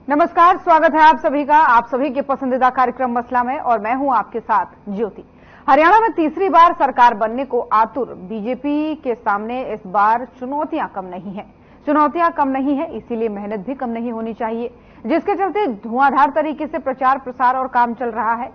नमस्कार, स्वागत है आप सभी का आप सभी के पसंदीदा कार्यक्रम मसला में, और मैं हूं आपके साथ ज्योति। हरियाणा में तीसरी बार सरकार बनने को आतुर बीजेपी के सामने इस बार चुनौतियां कम नहीं है। चुनौतियां कम नहीं है, इसीलिए मेहनत भी कम नहीं होनी चाहिए, जिसके चलते धुआंधार तरीके से प्रचार प्रसार और काम चल रहा है।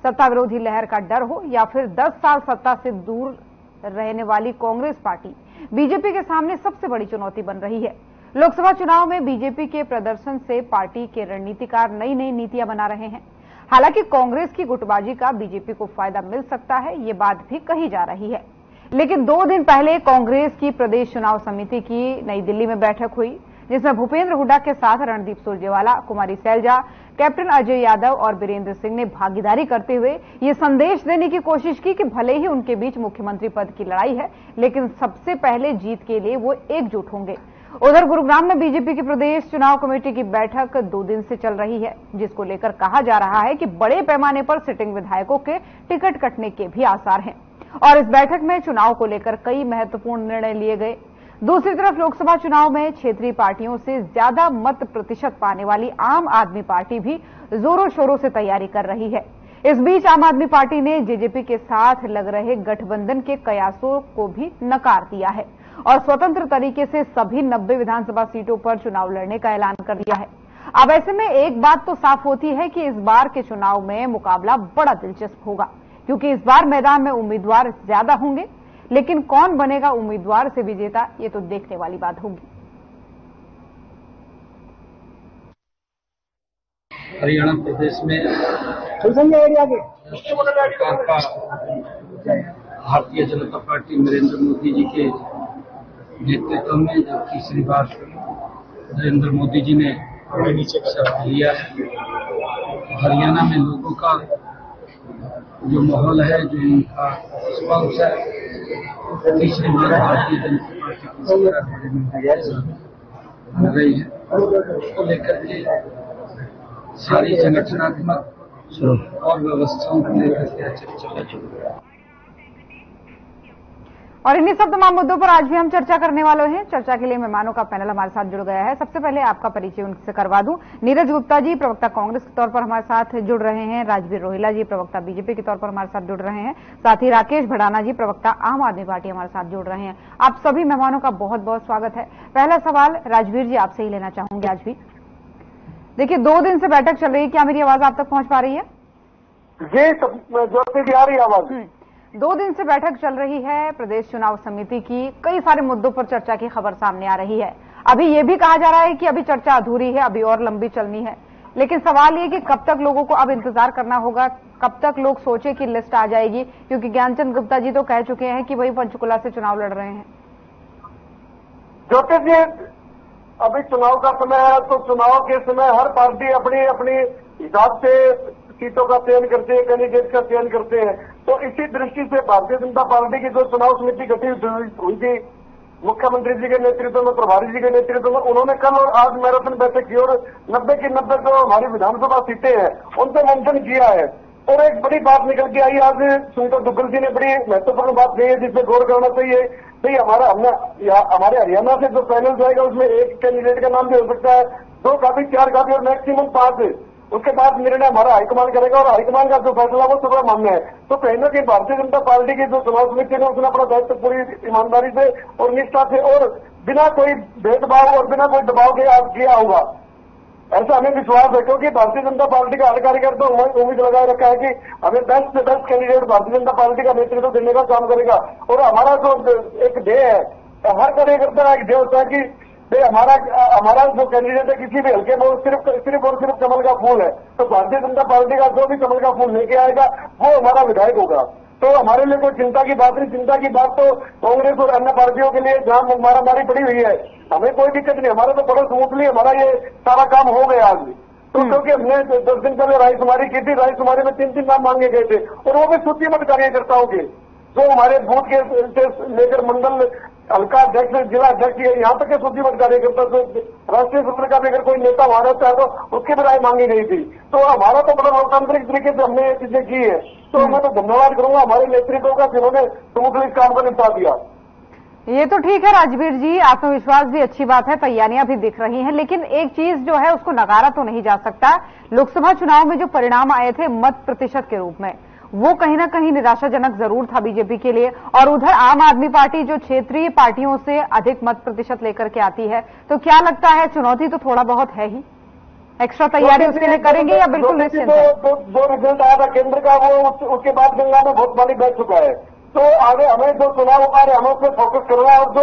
सत्ता विरोधी लहर का डर हो या फिर 10 साल सत्ता से दूर रहने वाली कांग्रेस पार्टी बीजेपी के सामने सबसे बड़ी चुनौती बन रही है। लोकसभा चुनाव में बीजेपी के प्रदर्शन से पार्टी के रणनीतिकार नई नई नीतियां बना रहे हैं। हालांकि कांग्रेस की गुटबाजी का बीजेपी को फायदा मिल सकता है, ये बात भी कही जा रही है। लेकिन 2 दिन पहले कांग्रेस की प्रदेश चुनाव समिति की नई दिल्ली में बैठक हुई, जिसमें भूपेंद्र हुड्डा के साथ रणदीप सुरजेवाला, कुमारी सैलजा, कैप्टन अजय यादव और बीरेंद्र सिंह ने भागीदारी करते हुए ये संदेश देने की कोशिश की कि भले ही उनके बीच मुख्यमंत्री पद की लड़ाई है, लेकिन सबसे पहले जीत के लिए वो एकजुट होंगे। उधर गुरुग्राम में बीजेपी की प्रदेश चुनाव कमेटी की बैठक 2 दिन से चल रही है, जिसको लेकर कहा जा रहा है कि बड़े पैमाने पर सिटिंग विधायकों के टिकट कटने के भी आसार हैं, और इस बैठक में चुनाव को लेकर कई महत्वपूर्ण निर्णय लिए गए। दूसरी तरफ लोकसभा चुनाव में क्षेत्रीय पार्टियों से ज्यादा मत प्रतिशत पाने वाली आम आदमी पार्टी भी जोरों शोरों से तैयारी कर रही है। इस बीच आम आदमी पार्टी ने जेजेपी के साथ लग रहे गठबंधन के कयासों को भी नकार दिया है और स्वतंत्र तरीके से सभी 90 विधानसभा सीटों पर चुनाव लड़ने का ऐलान कर दिया है। अब ऐसे में एक बात तो साफ होती है कि इस बार के चुनाव में मुकाबला बड़ा दिलचस्प होगा, क्योंकि इस बार मैदान में उम्मीदवार ज्यादा होंगे। लेकिन कौन बनेगा उम्मीदवार से विजेता, ये तो देखने वाली बात होगी। हरियाणा प्रदेश में भारतीय जनता पार्टी नरेंद्र मोदी जी के नेतृत्व में जब तीसरी बार नरेंद्र मोदी जी ने शपथ लिया है, हरियाणा में लोगों का जो माहौल है, जो उनका रिस्पॉन्स है, तीसरी बार भारतीय जनता पार्टी की सरकार बन रही है, उसको लेकर के सारी संगठनात्मक और व्यवस्थाओं को लेकर के चर्चा चल रही है। और इन्हीं सब तमाम मुद्दों पर आज भी हम चर्चा करने वाले हैं। चर्चा के लिए मेहमानों का पैनल हमारे साथ जुड़ गया है। सबसे पहले आपका परिचय उनसे करवा दूं। नीरज गुप्ता जी प्रवक्ता कांग्रेस के तौर पर हमारे साथ जुड़ रहे हैं। राजवीर रोहिला जी प्रवक्ता बीजेपी के तौर पर हमारे साथ जुड़ रहे हैं। साथ ही राकेश भड़ाना जी प्रवक्ता आम आदमी पार्टी हमारे साथ जुड़ रहे हैं। आप सभी मेहमानों का बहुत बहुत स्वागत है। पहला सवाल राजवीर जी आपसे ही लेना चाहूंगी। आज भी देखिए 2 दिन से बैठक चल रही है, क्या मेरी आवाज आप तक पहुंच पा रही है? जी, जोर से आ रही है आवाज। 2 दिन से बैठक चल रही है प्रदेश चुनाव समिति की, कई सारे मुद्दों पर चर्चा की खबर सामने आ रही है। अभी ये भी कहा जा रहा है कि अभी चर्चा अधूरी है, अभी और लंबी चलनी है। लेकिन सवाल ये कि कब तक लोगों को अब इंतजार करना होगा, कब तक लोग सोचे कि लिस्ट आ जाएगी, क्योंकि ज्ञानचंद गुप्ता जी तो कह चुके हैं कि वही पंचकुला से चुनाव लड़ रहे हैं। ज्योति जी, अभी चुनाव का समय है, तो चुनाव के समय हर पार्टी अपनी अपनी हिसाब से सीटों का चयन करते हैं, कैंडिडेट का चयन करते हैं। तो इसी दृष्टि से भारतीय जनता पार्टी की जो चुनाव समिति गठित हुई थी मुख्यमंत्री जी के नेतृत्व में, प्रभारी जी के नेतृत्व में, उन्होंने कल और आज मैराथन बैठक की और 90 की 90 जो हमारी विधानसभा सीटें हैं उन पर मंथन किया है। और एक बड़ी बात निकल के आई आज सुनीता दुग्गल जी ने बड़ी महत्वपूर्ण बात कही है, जिसपे गौर करना चाहिए। भाई हमारे हरियाणा से जो पैनल जाएगा उसमें एक कैंडिडेट का नाम भी हो सकता है, 2 का भी, 4 का भी और मैक्सिमम 5। उसके बाद निर्णय हमारा हाईकमान करेगा और हाईकमान का जो फैसला वो सबका मान्य है। तो कहीं ना कहीं भारतीय जनता पार्टी की जो चुनाव समिति ने उसने अपना दायित्व पूरी ईमानदारी से और निष्ठा से और बिना कोई भेदभाव और बिना कोई दबाव के आज किया होगा, ऐसा हमें विश्वास है। क्योंकि भारतीय जनता पार्टी का हर कार्यकर्ता उम्मीद लगाए रखा है कि हमें बेस्ट से best candidate Bharatiya Janata party का नेतृत्व देने का काम करेगा। और हमारा जो एक ध्येय है, हर कार्यकर्ता का एक ध्येय होता है कि हमारा जो कैंडिडेट है किसी भी हल्के में सिर्फ और सिर्फ कमल का फूल है। तो भारतीय जनता पार्टी का जो भी कमल का फूल लेके आएगा वो हमारा विधायक होगा। तो हमारे लिए कोई चिंता की बात नहीं। चिंता की बात तो कांग्रेस और अन्य पार्टियों के लिए जहां मारामारी पड़ी हुई है, हमें कोई दिक्कत नहीं। हमारा तो बड़ा स्मूथली हमारा ये सारा काम हो गया आज। तो क्योंकि हमने 10 दिन पहले रायशुमारी की थी, रायशुमारी में 3 नाम मांगे गए थे और वो भी सूचीबद्ध कार्यकर्ताओं के, जो हमारे बूथ के लेकर मंडल, हल्का अध्यक्ष, जिला अध्यक्ष, यहाँ तक के सूचीबद्ध कार्यकर्ता, जो राष्ट्रीय स्तर का भी अगर कोई नेता वहां रहता है तो उसकी भी राय मांगी गई थी। तो हमारा तो बड़ा लोकतांत्रिक तरीके से हमने ये चीजें की है। तो मैं तो धन्यवाद करूंगा हमारे नेतृत्व का, जिन्होंने स्मूथली इस काम को निपटा दिया। ये तो ठीक है राजवीर जी, आत्मविश्वास भी अच्छी बात है, तैयारियां भी दिख रही हैं, लेकिन एक चीज जो है उसको नकारा तो नहीं जा सकता। लोकसभा चुनाव में जो परिणाम आए थे मत प्रतिशत के रूप में, वो कहीं ना कहीं निराशाजनक जरूर था बीजेपी के लिए। और उधर आम आदमी पार्टी जो क्षेत्रीय पार्टियों से अधिक मत प्रतिशत लेकर के आती है, तो क्या लगता है चुनौती तो थोड़ा बहुत है ही, एक्स्ट्रा तैयारी उसके लिए करेंगे या बिल्कुल निश्चिंत है? जो रिजल्ट आया था केंद्र का वो उसके बाद गंगा में बहुत पानी बह चुका है। तो आगे हमें जो चुनाव आ रहे हमें उस पर फोकस करना है, और जो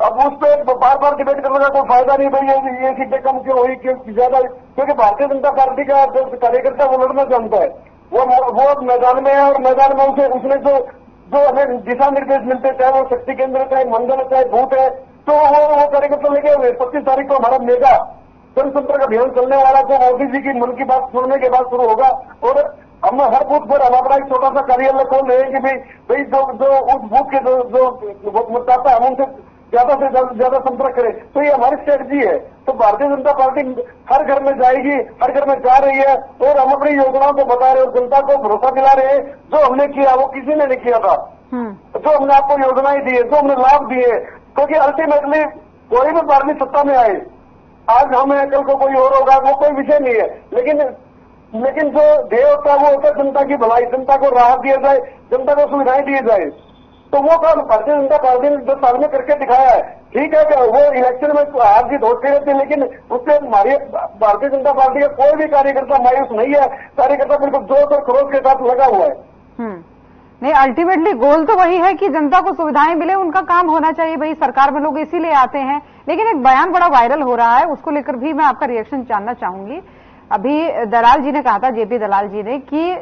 अब उस पर बार बार डिबेट करने का कोई फायदा नहीं भाई ये सीटें कम क्यों हुई क्यों ज्यादा, क्योंकि भारतीय जनता पार्टी का जो कार्यकर्ता वो लड़ना जानता है, वो मैदान में है, और मैदान में उसने जो हमें दिशा निर्देश मिलते, चाहे वो शक्ति केंद्र चाहे मंडल चाहे बूथ है, तो वो कार्यकर्ता लेके हुए 25 तारीख को हमारा मेगा जनसंपर्क अभियान चलने वाला, जो मोदी जी की मन की बात सुनने के बाद शुरू होगा। और हम हर बूथ पर हम अपना एक छोटा सा कार्यालय खोल रहे हैं कि भाई जो उस बूथ के जो मतदाता है हम उनसे ज्यादा से ज्यादा संपर्क करें। तो ये हमारी स्ट्रेटजी है। तो भारतीय जनता पार्टी हर घर में जाएगी, हर घर में जा रही है, और हम अपनी योजनाओं को बता रहे हैं, जनता को भरोसा दिला रहे हैं। जो हमने किया वो किसी ने नहीं किया था, जो हमने आपको योजनाएं दी है, जो हमने लाभ दिए, क्योंकि अल्टीमेटली कोई भी पार्टी सत्ता में आए, आज हम हैं कल को कोई और होगा, वो कोई विषय नहीं है, लेकिन जो ध्येय होता है वो होता है जनता की भलाई, जनता को राहत दिया जाए, जनता को सुविधाएं दी जाए। तो वो काम भारतीय जनता पार्टी ने 10 साल में करके दिखाया है। ठीक है कि वो इलेक्शन में हार जीत होती रहती है, लेकिन उससे हमारी भारतीय जनता पार्टी का कोई भी कार्यकर्ता मायूस नहीं है। कार्यकर्ता बिल्कुल जोश और खरोश के साथ लगा हुआ है। नहीं, अल्टीमेटली गोल तो वही है कि जनता को सुविधाएं मिले, उनका काम होना चाहिए। भाई सरकार में लोग इसीलिए आते हैं। लेकिन एक बयान बड़ा वायरल हो रहा है, उसको लेकर भी मैं आपका रिएक्शन जानना चाहूंगी। अभी दलाल जी ने कहा था, जेपी दलाल जी ने, कि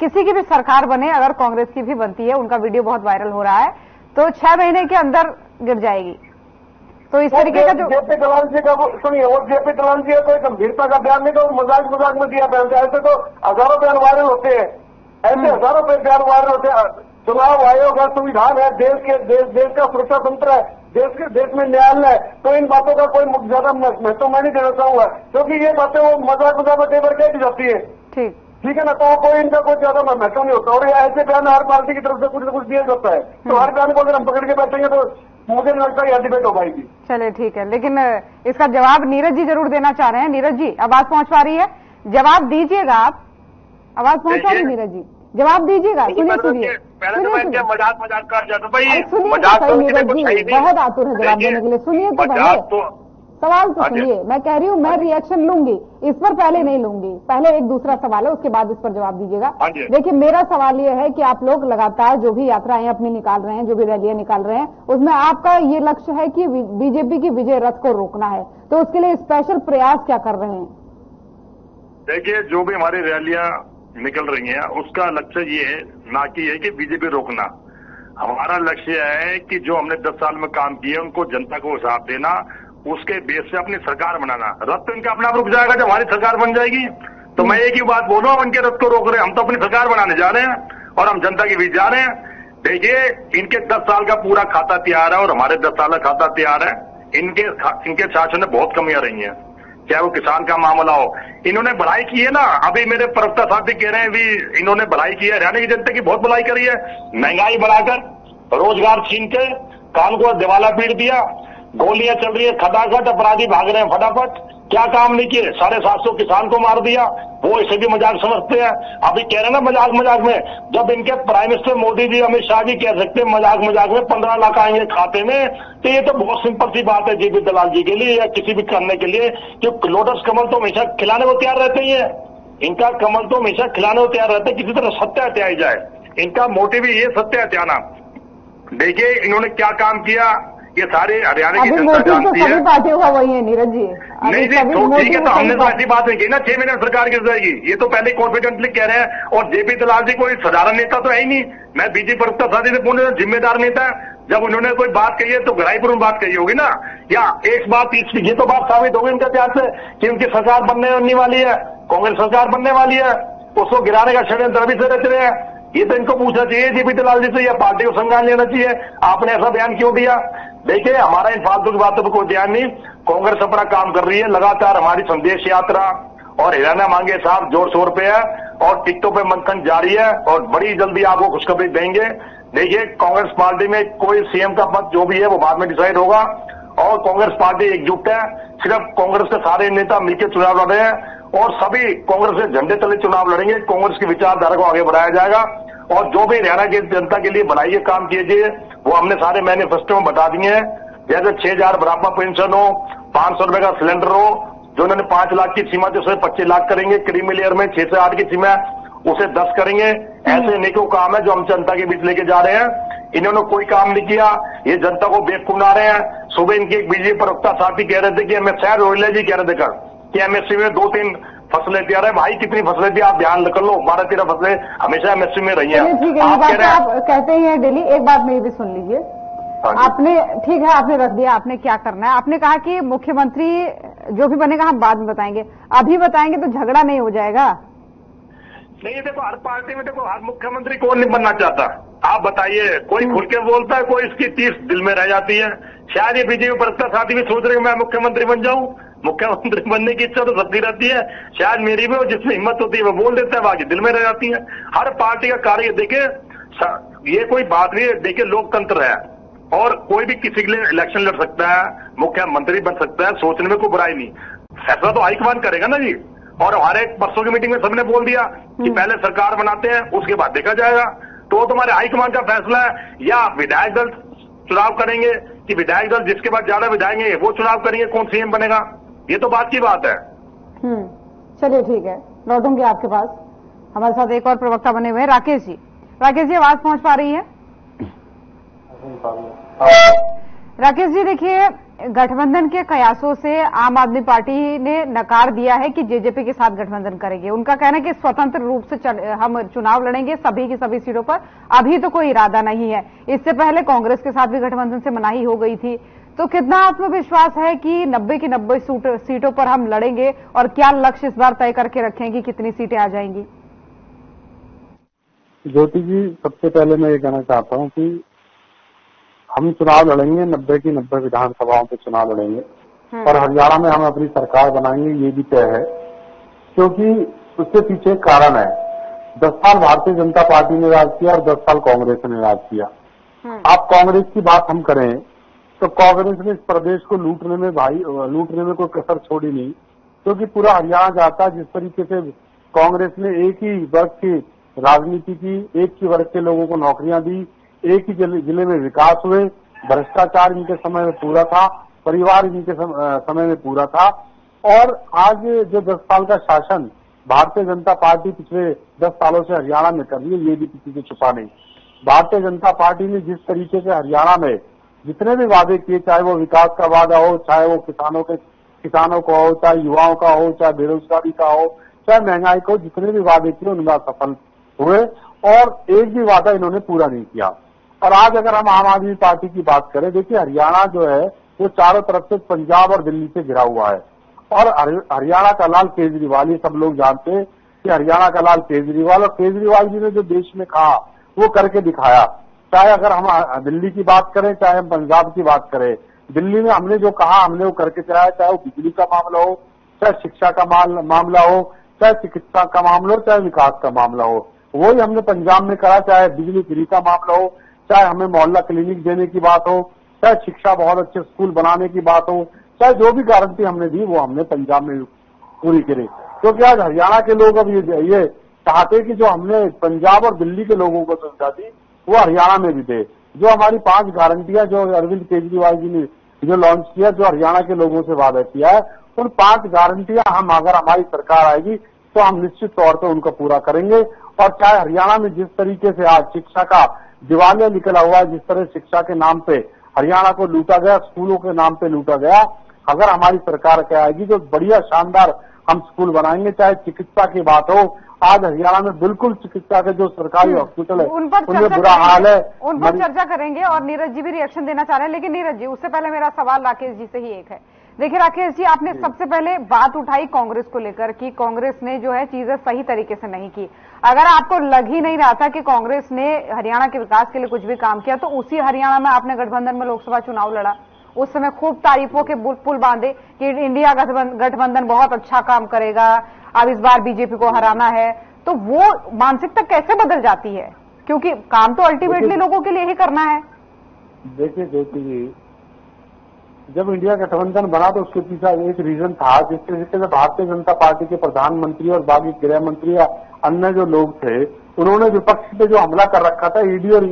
किसी की भी सरकार बने, अगर कांग्रेस की भी बनती है, उनका वीडियो बहुत वायरल हो रहा है, तो 6 महीने के अंदर गिर जाएगी। तो इस तरीके का जो जेपी दलाल जी का सुनिए, वो जेपी दलाल जी कोई गंभीरता का बयान नहीं, तो मजाक में दिया बयान। ऐसे तो हजारों बयान वायरल होते हैं, ऐसे हजारों बयान वायरल होते हैं। चुनाव आयोग का संविधान है, देश का सुरक्षा तंत्र है, देश में न्यायालय है, तो इन बातों का कोई ज्यादा महत्व मैं नहीं देना चाहूंगा, क्योंकि ये बातें वो मजाक में टेबर कह दी जाती है। ठीक है ना, तो कोई इनका कोई ज्यादा महत्व नहीं होता। और ऐसे बयान हर पार्टी की तरफ से कुछ न कुछ दिया जाता है, तो हर बयान को अगर हम पकड़ के बैठेंगे तो मुझे नहीं लगता यह डिबेट हो पाएगी। चलिए ठीक है, लेकिन इसका जवाब नीरज जी जरूर देना चाह रहे हैं। नीरज जी, आवाज पहुंच पा रही है? जवाब दीजिएगा आप, आवाज पहुंच पा रही है नीरज जी? जवाब दीजिएगा। सुनिए पहले तो मैं मजाक कर जाता भाई, सुनिए नीरज जी, बहुत आतुर है जवाब देने के लिए। सुनिए तो पहले सवाल तो सुनिए। मैं कह रही हूँ मैं रिएक्शन लूंगी, इस पर पहले नहीं लूंगी। पहले एक दूसरा सवाल है, उसके बाद इस पर जवाब दीजिएगा। देखिए, मेरा सवाल ये है कि आप लोग लगातार जो भी यात्राएं अपनी निकाल रहे हैं, जो भी रैलियां निकाल रहे हैं, उसमें आपका ये लक्ष्य है कि बीजेपी की विजय रथ को रोकना है, तो उसके लिए स्पेशल प्रयास क्या कर रहे हैं? देखिए, जो भी हमारी रैलियां निकल रही हैं उसका लक्ष्य ये है, ना कि है कि बीजेपी रोकना। हमारा लक्ष्य है कि जो हमने 10 साल में काम किए उनको जनता को हिसाब देना, उसके बेस से अपनी सरकार बनाना। रथ तो इनका अपना रुक जाएगा जब हमारी सरकार बन जाएगी। तो मैं एक ही बात बोल रहा हूं, इनके रथ को रोक रहे हैं, हम तो अपनी सरकार बनाने जा रहे हैं और हम जनता के बीच जा रहे हैं। देखिए, इनके 10 साल का पूरा खाता तैयार है और हमारे 10 साल का खाता तैयार है। इनके शासन में बहुत कमियां रही हैं, चाहे वो किसान का मामला हो। इन्होंने भलाई की है ना, अभी मेरे प्रवक्ता साहब भी कह रहे हैं, भी इन्होंने भलाई की है, हरियाणा की जनता की बहुत भलाई करी है। महंगाई बढ़ाकर, रोजगार छीन के, कान को दिवाला पीट दिया, गोलियां चल रही है खटाखट, अपराधी भाग रहे हैं फटाफट। क्या काम नहीं किए? 750 किसान को मार दिया, वो इसे भी मजाक समझते हैं। अभी कह रहे हैं ना मजाक में, जब इनके प्राइम मिनिस्टर मोदी जी, अमित शाह जी कह सकते हैं मजाक में 15 लाख आएंगे खाते में, तो ये तो बहुत सिंपल सी बात है जेपी दलाल जी के लिए या किसी भी करने के लिए, कि लोटस कमल तो हमेशा खिलाने को तैयार रहते ही है। इनका कमल तो हमेशा खिलाने को तैयार रहता है, किसी तरह सत्य हत्याई जाए। इनका मोटिव ही ये सत्य हत्याना। देखिए, इन्होंने क्या काम किया ये सारे हरियाणा की जनता जानती है। पार्टियों का वही है नीरज जी। नहीं तो ठीक है, तो हमने तो ऐसी बात नहीं की ना 6 महीने में सरकार गिर जाएगी, ये तो पहले कॉन्फिडेंटली कह रहे हैं। और जेपी दलाल जी कोई साधारण नेता तो है ही नहीं। मैं बीजेपी प्रवक्ता साथी से पूर्ण जिम्मेदार नेता है। जब उन्होंने कोई बात कही है तो गहराईपूर्ण बात कही होगी ना, या एक बात ये तो बात साबित होगी उनके प्यार से कि उनकी सरकार बनने वाली है, कांग्रेस सरकार बनने वाली है, उसको गिराने का षड्यंत्र अभी से रच रहे हैं। ये तो इनको पूछना चाहिए जेपी दलाल जी से, या पार्टी को संज्ञान लेना चाहिए, आपने ऐसा बयान क्यों दिया। देखिए, हमारा इन फालतू की बातों पर कोई ध्यान नहीं। कांग्रेस अपना काम कर रही है, लगातार हमारी संदेश यात्रा और हिराना मांगे साहब जोर शोर पे है और टिकटों पे मंथन जारी है और बड़ी जल्दी आपको खुशखबरी देंगे। देखिए, कांग्रेस पार्टी में कोई सीएम का पद जो भी है वो बाद में डिसाइड होगा और कांग्रेस पार्टी एकजुट है। सिर्फ कांग्रेस के सारे नेता मिलकर चुनाव लड़ रहे हैं और सभी कांग्रेस के झंडे तले चुनाव लड़ेंगे। कांग्रेस की विचारधारा को आगे बढ़ाया जाएगा और जो भी हरियाणा की जनता के लिए भलाई के काम किए गए वो हमने सारे मैनिफेस्टो में बता दिए हैं। जैसे 6,000 बुढ़ापा पेंशन हो, 500 रुपए का सिलेंडर हो, जो उन्होंने 5 लाख की सीमा जो 25 लाख करेंगे, क्रीमी लेयर में 6 से 8 की सीमा उसे 10 करेंगे। ऐसे नेकों काम है जो हम जनता के बीच लेके जा रहे हैं। इन्होंने कोई काम नहीं किया, ये जनता को बेवकूफ बना रहे हैं। सुबह इनके एक बीजेपी प्रवक्ता साथी कह रहे थे कि हमें शायद रोहिला जी कह रहे थे कि एमएसपी में 2-3 फसलें तैयार है। भाई कितनी फसलें थी आप ध्यान कर लो, 12-13 फसलें हमेशा एमएसपी में रही है। ठीक है, ये बात आप कहते हैं डेली। एक बात मेरी भी सुन लीजिए। आपने ठीक है, आपने रख दिया, आपने क्या करना है। आपने कहा कि मुख्यमंत्री जो भी बनेगा हम बाद में बताएंगे, अभी बताएंगे तो झगड़ा नहीं हो जाएगा। नहीं, देखो हर पार्टी में देखो हर मुख्यमंत्री कौन नहीं बनना चाहता, आप बताइए। कोई खुल के बोलता है, कोई इसकी 30 दिल में रह जाती है। शायद ये बीजेपी प्रवक्ता साथी भी सोच रहे हैं मैं मुख्यमंत्री बन जाऊं। मुख्यमंत्री बनने की इच्छा तो सबकी रहती है, शायद मेरी भी, और जिसमें हिम्मत होती है वो बोल देता है, बाकी दिल में रह जाती है। हर पार्टी का कार्य देखिए, ये कोई बात नहीं है। देखिए, लोकतंत्र है और कोई भी किसी के लिए इलेक्शन लड़ सकता है, मुख्यमंत्री बन सकता है, सोचने में कोई बुराई नहीं। फैसला तो हाईकमान करेगा ना जी। और हमारे परसों की मीटिंग में सबने बोल दिया कि पहले सरकार बनाते हैं, उसके बाद देखा जाएगा। तो तुम्हारे हाईकमान का फैसला है, या विधायक दल चुनाव करेंगे कि विधायक दल जिसके बाद ज्यादा विधायक है वो चुनाव करेंगे, कौन सीएम बनेगा, ये तो बात की बात है। चलिए ठीक है, लौटूंगी आपके पास। हमारे साथ एक और प्रवक्ता बने हुए हैं, राकेश जी। राकेश जी, आवाज पहुंच पा रही है? राकेश जी, देखिए, गठबंधन के कयासों से आम आदमी पार्टी ने नकार दिया है कि जेजेपी के साथ गठबंधन करेंगे। उनका कहना है कि स्वतंत्र रूप से हम चुनाव लड़ेंगे सभी की सभी सीटों पर, अभी तो कोई इरादा नहीं है। इससे पहले कांग्रेस के साथ भी गठबंधन से मनाही हो गई थी। तो कितना आत्मविश्वास है कि 90 की 90 सीटों पर हम लड़ेंगे, और क्या लक्ष्य इस बार तय करके रखेंगे, कितनी सीटें आ जाएंगी? ज्योति जी, सबसे पहले मैं ये कहना चाहता हूँ कि हम चुनाव लड़ेंगे, 90 की 90 विधानसभाओं पे चुनाव लड़ेंगे और हरियाणा में हम अपनी सरकार बनाएंगे, ये भी तय है। क्योंकि उसके पीछे एक कारण है, 10 साल भारतीय जनता पार्टी ने राज किया और 10 साल कांग्रेस ने राज किया। आप कांग्रेस की बात हम करें तो कांग्रेस ने इस प्रदेश को लूटने में कोई कसर छोड़ी नहीं। क्योंकि पूरा हरियाणा जाता है, जिस तरीके से कांग्रेस ने एक ही वर्ग की राजनीति की, एक ही वर्ग के लोगों को नौकरियां दी, एक ही जिले में विकास हुए, भ्रष्टाचार इनके समय में पूरा था, परिवार इनके समय में पूरा था। और आज जो 10 साल का शासन भारतीय जनता पार्टी पिछले 10 सालों से हरियाणा में कर रही है, ये भी किसी से छुपा नहीं। भारतीय जनता पार्टी ने जिस तरीके से हरियाणा में जितने भी वादे किए, चाहे वो विकास का वादा हो, चाहे वो किसानों को हो, चाहे युवाओं का हो, चाहे बेरोजगारी का हो, चाहे महंगाई का हो, जितने भी वादे किए उनका सफल हुए और एक भी वादा इन्होंने पूरा नहीं किया। और आज अगर हम आम आदमी पार्टी की बात करें, देखिए हरियाणा जो है वो चारों तरफ से पंजाब और दिल्ली से घिरा हुआ है। और हरियाणा का लाल केजरीवाल, ये सब लोग जानते हैं कि हरियाणा का लाल केजरीवाल, और केजरीवाल जी ने जो देश में कहा वो करके दिखाया। चाहे अगर हम दिल्ली की बात करें, चाहे हम पंजाब की बात करें, दिल्ली में हमने जो कहा हमने वो करके दिखाया। चाहे वो बिजली का मामला हो, चाहे शिक्षा का मामला हो, चाहे चिकित्सा का मामला हो, चाहे विकास का मामला हो, वही हमने पंजाब में करा। चाहे बिजली फ्री का मामला हो, चाहे हमें मोहल्ला क्लिनिक देने की बात हो, चाहे शिक्षा बहुत अच्छे स्कूल बनाने की बात हो, चाहे जो भी गारंटी हमने दी वो हमने पंजाब में पूरी करी। क्योंकि आज हरियाणा के लोग अब ये चाहते कि जो हमने पंजाब और दिल्ली के लोगों को सुविधा दी वो हरियाणा में भी दे। जो हमारी 5 गारंटियां जो अरविंद केजरीवाल जी ने जो लॉन्च किया, जो हरियाणा के लोगों से वादा किया है, उन 5 गारंटियां हम अगर हमारी सरकार आएगी तो हम निश्चित तौर पर उनको पूरा करेंगे। और चाहे हरियाणा में जिस तरीके से आज शिक्षा का दिवालिया निकला हुआ है, जिस तरह शिक्षा के नाम पे हरियाणा को लूटा गया, स्कूलों के नाम पे लूटा गया, अगर हमारी सरकार क्या आएगी तो बढ़िया शानदार हम स्कूल बनाएंगे। चाहे चिकित्सा की बात हो, आज हरियाणा में बिल्कुल चिकित्सा के जो सरकारी हॉस्पिटल है उनमें बुरा हाल है। उन पर चर्चा करेंगे और नीरज जी भी रिएक्शन देना चाह रहे हैं। लेकिन नीरज जी, उससे पहले मेरा सवाल राकेश जी से ही एक है। देखिए राकेश जी, आपने सबसे पहले बात उठाई कांग्रेस को लेकर कि कांग्रेस ने जो है चीजें सही तरीके से नहीं की। अगर आपको लग ही नहीं रहा था कि कांग्रेस ने हरियाणा के विकास के लिए कुछ भी काम किया, तो उसी हरियाणा में आपने गठबंधन में लोकसभा चुनाव लड़ा। उस समय खूब तारीफों के पुल बांधे कि इंडिया गठबंधन बहुत अच्छा काम करेगा, अब इस बार बीजेपी को हराना है। तो वो मानसिकता कैसे बदल जाती है? क्योंकि काम तो अल्टीमेटली लोगों के लिए ही करना है। देखिए ज्योति जी, जब इंडिया गठबंधन बना तो उसके पीछे एक रीजन था, जिस तरीके से भारतीय जनता पार्टी के प्रधानमंत्री और बाकी गृह मंत्री या अन्य जो लोग थे, उन्होंने विपक्ष पे जो हमला कर रखा था, ईडी और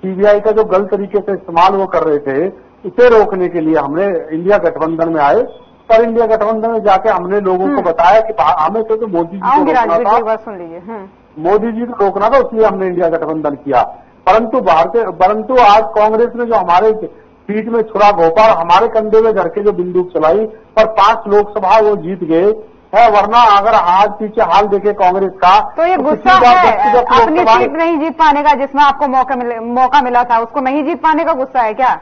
सीबीआई का जो गलत तरीके से इस्तेमाल वो कर रहे थे, उसे रोकने के लिए हमने इंडिया गठबंधन में आए। पर इंडिया गठबंधन में जाके हमने लोगों को बताया कि हमें तो मोदी जी को रोकना था, सुन लीजिए, मोदी जी को रोकना था, इसलिए हमने इंडिया गठबंधन किया। परंतु आज कांग्रेस ने जो हमारे सीट में छुरा घोपा, हमारे कंधे में घर के जो बंदूक चलाई, पर 5 लोकसभा वो जीत गए है। वरना अगर आज पीछे हाल देखे कांग्रेस का, तो ये गुस्सा है अपनी सीट नहीं जीत पाने का, जिसमें आपको मौका मिला था, उसको नहीं जीत पाने का गुस्सा है क्या?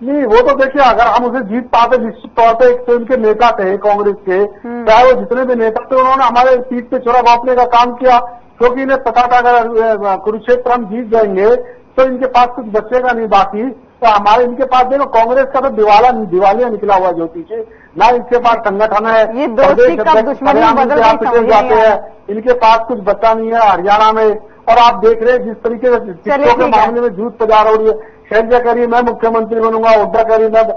नहीं, वो तो देखिए, अगर हम उसे जीत पाते, निश्चित तौर पर एक तो इनके नेता थे कांग्रेस के, चाहे वो जितने भी नेता थे, उन्होंने हमारे सीट पे छुरा घोंपने का काम किया, क्योंकि इन्हें पता था अगर कुरुक्षेत्र हम जीत जाएंगे तो इनके पास कुछ बचेगा नहीं बाकी। तो हमारे इनके पास देखो, कांग्रेस का तो दिवालिया निकला हुआ ज्योति जी, ना इनके पास संगठन है, जाते हैं, इनके पास कुछ बचा नहीं है हरियाणा में। और आप देख रहे हैं जिस तरीके से टिकटों के मामले में झूठ प्रचार हो रही है, शैलजा कह रही है मैं मुख्यमंत्री बनूंगा, हुड्डा कह रही है अब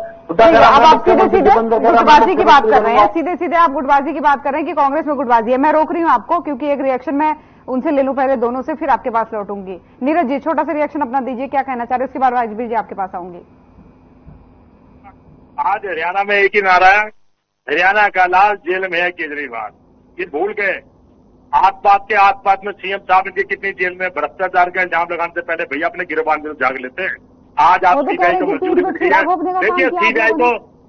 आप सीधे गुटबाजी की बात कर रहे हैं, सीधे आप गुटबाजी की बात कर रहे हैं कि कांग्रेस में गुटबाजी है। मैं रोक रही हूँ आपको, क्योंकि एक रिएक्शन मैं उनसे ले लूं पहले दोनों से, फिर आपके पास लौटूंगी। नीरज जी, छोटा सा रिएक्शन अपना दीजिए, क्या कहना चाह रहे हैं, उसके बाद राजवीर जी आपके पास आऊंगी। आज हरियाणा में एक ही नारा है, हरियाणा का लाल जेल में है केजरीवाल। ये भूल गए आसपास में सीएम साहब इनके कितनी जेल में भ्रष्टाचार का इल्जाम लगाने से पहले भैया अपने गिरबान में जाग लेते हैं। आज आप सीबीआई को मंजूरी मिल गई है, देखिए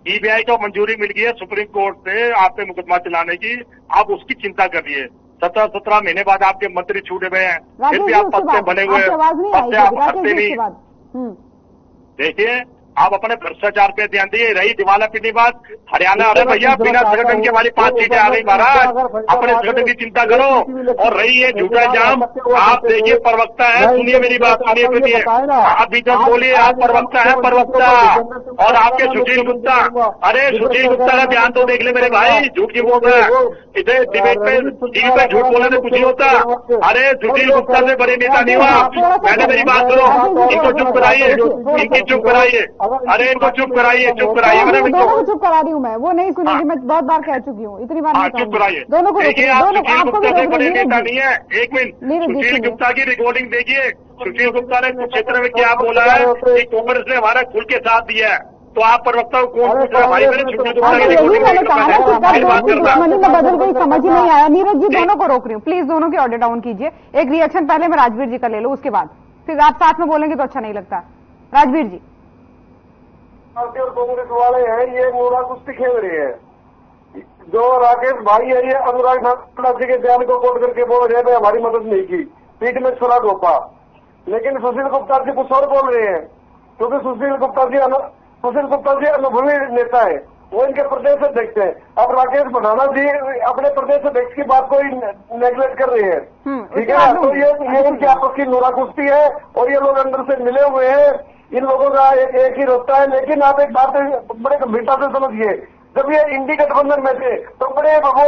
सीबीआई को मंजूरी मिल गई है सुप्रीम कोर्ट से आप पे मुकदमा चलाने की, आप उसकी चिंता करिए। 17 महीने बाद आपके मंत्री छूटे हुए हैं, फिर भी आप पद से बने हुए हैं, पद से आप हटते नहीं। देखिए आप अपने भ्रष्टाचार पे ध्यान दिए। रही दिवाला पीने बात हरियाणा, अरे भैया बिना संगठन के हमारी 5 सीटें आ गई महाराज, अपने संगठन की चिंता करो। और रही है झूठा इल्जाम, आप देखिए प्रवक्ता है, सुनिए मेरी बात, सुनिए आप बीच बोलिए, आप प्रवक्ता है, प्रवक्ता। और आपके सुशील गुप्ता, अरे सुशील गुप्ता का ध्यान तो देख ले मेरे भाई, झूठ क्यों बोल रहा है? इधर डिबेट पे टीवी पे झूठ बोलने से कुछ नहीं होता। अरे सुशील गुप्ता से बड़े नेता नहीं हुआ। पहले मेरी बात करो, इनको चुप कराइए, इनकी चुप कराइए, अरे इनको चुप कराइए, चुप कराइए। दोनों चुप करा रही हूँ मैं, वो नहीं सुनेगी, मैं बहुत बार कह चुकी हूँ, इतनी बार नहीं चुप कराइए। दोनों को देखिए आप सुशील गुप्ता से बड़े नेता नहीं है। एक मिनट, सुशील गुप्ता की रिकॉर्डिंग देखिए, सुशील गुप्ता ने क्षेत्र में क्या बोला है कि कांग्रेस ने हमारा खुल के साथ दिया है। तो आप प्रवक्ता को कौन पूछ रहा है? भाई मैंने सुशील गुप्ता की रिकॉर्डिंग में बदल गई, समझ ही नहीं आया। नीरज जी, दोनों को रोक रही हूँ, प्लीज दोनों की ऑडियो डाउन कीजिए। एक रिएक्शन पहले मैं राजवीर जी का ले लूँ, उसके बाद फिर आप साथ में बोलेंगे तो अच्छा नहीं लगता। राजवीर जी। और कांग्रेस वाले हैं, ये मोरा कुश्ती खेल रहे हैं। जो राकेश भाई है, ये अनुराग ठाकुर जी के बयान को कोट करके बोल रहे हैं हमारी मदद नहीं की, पीठ में छुरा घोपा। लेकिन सुशील गुप्ता जी कुछ और बोल रहे हैं, क्योंकि सुशील गुप्ता जी अनुभवी नेता है, वो इनके प्रदेश अध्यक्ष है। अब राकेश भडाना जी अपने प्रदेश अध्यक्ष की बात को नेग्लेक्ट कर रहे हैं, ठीक है। तो ये इनकी आपस की नोरा कुश्ती है और ये लोग अंदर से मिले हुए हैं। इन लोगों का एक ही रास्ता है। लेकिन आप एक बात बड़े गंभीरता से समझिए, जब ये इंडी गठबंधन में थे तो बड़े वो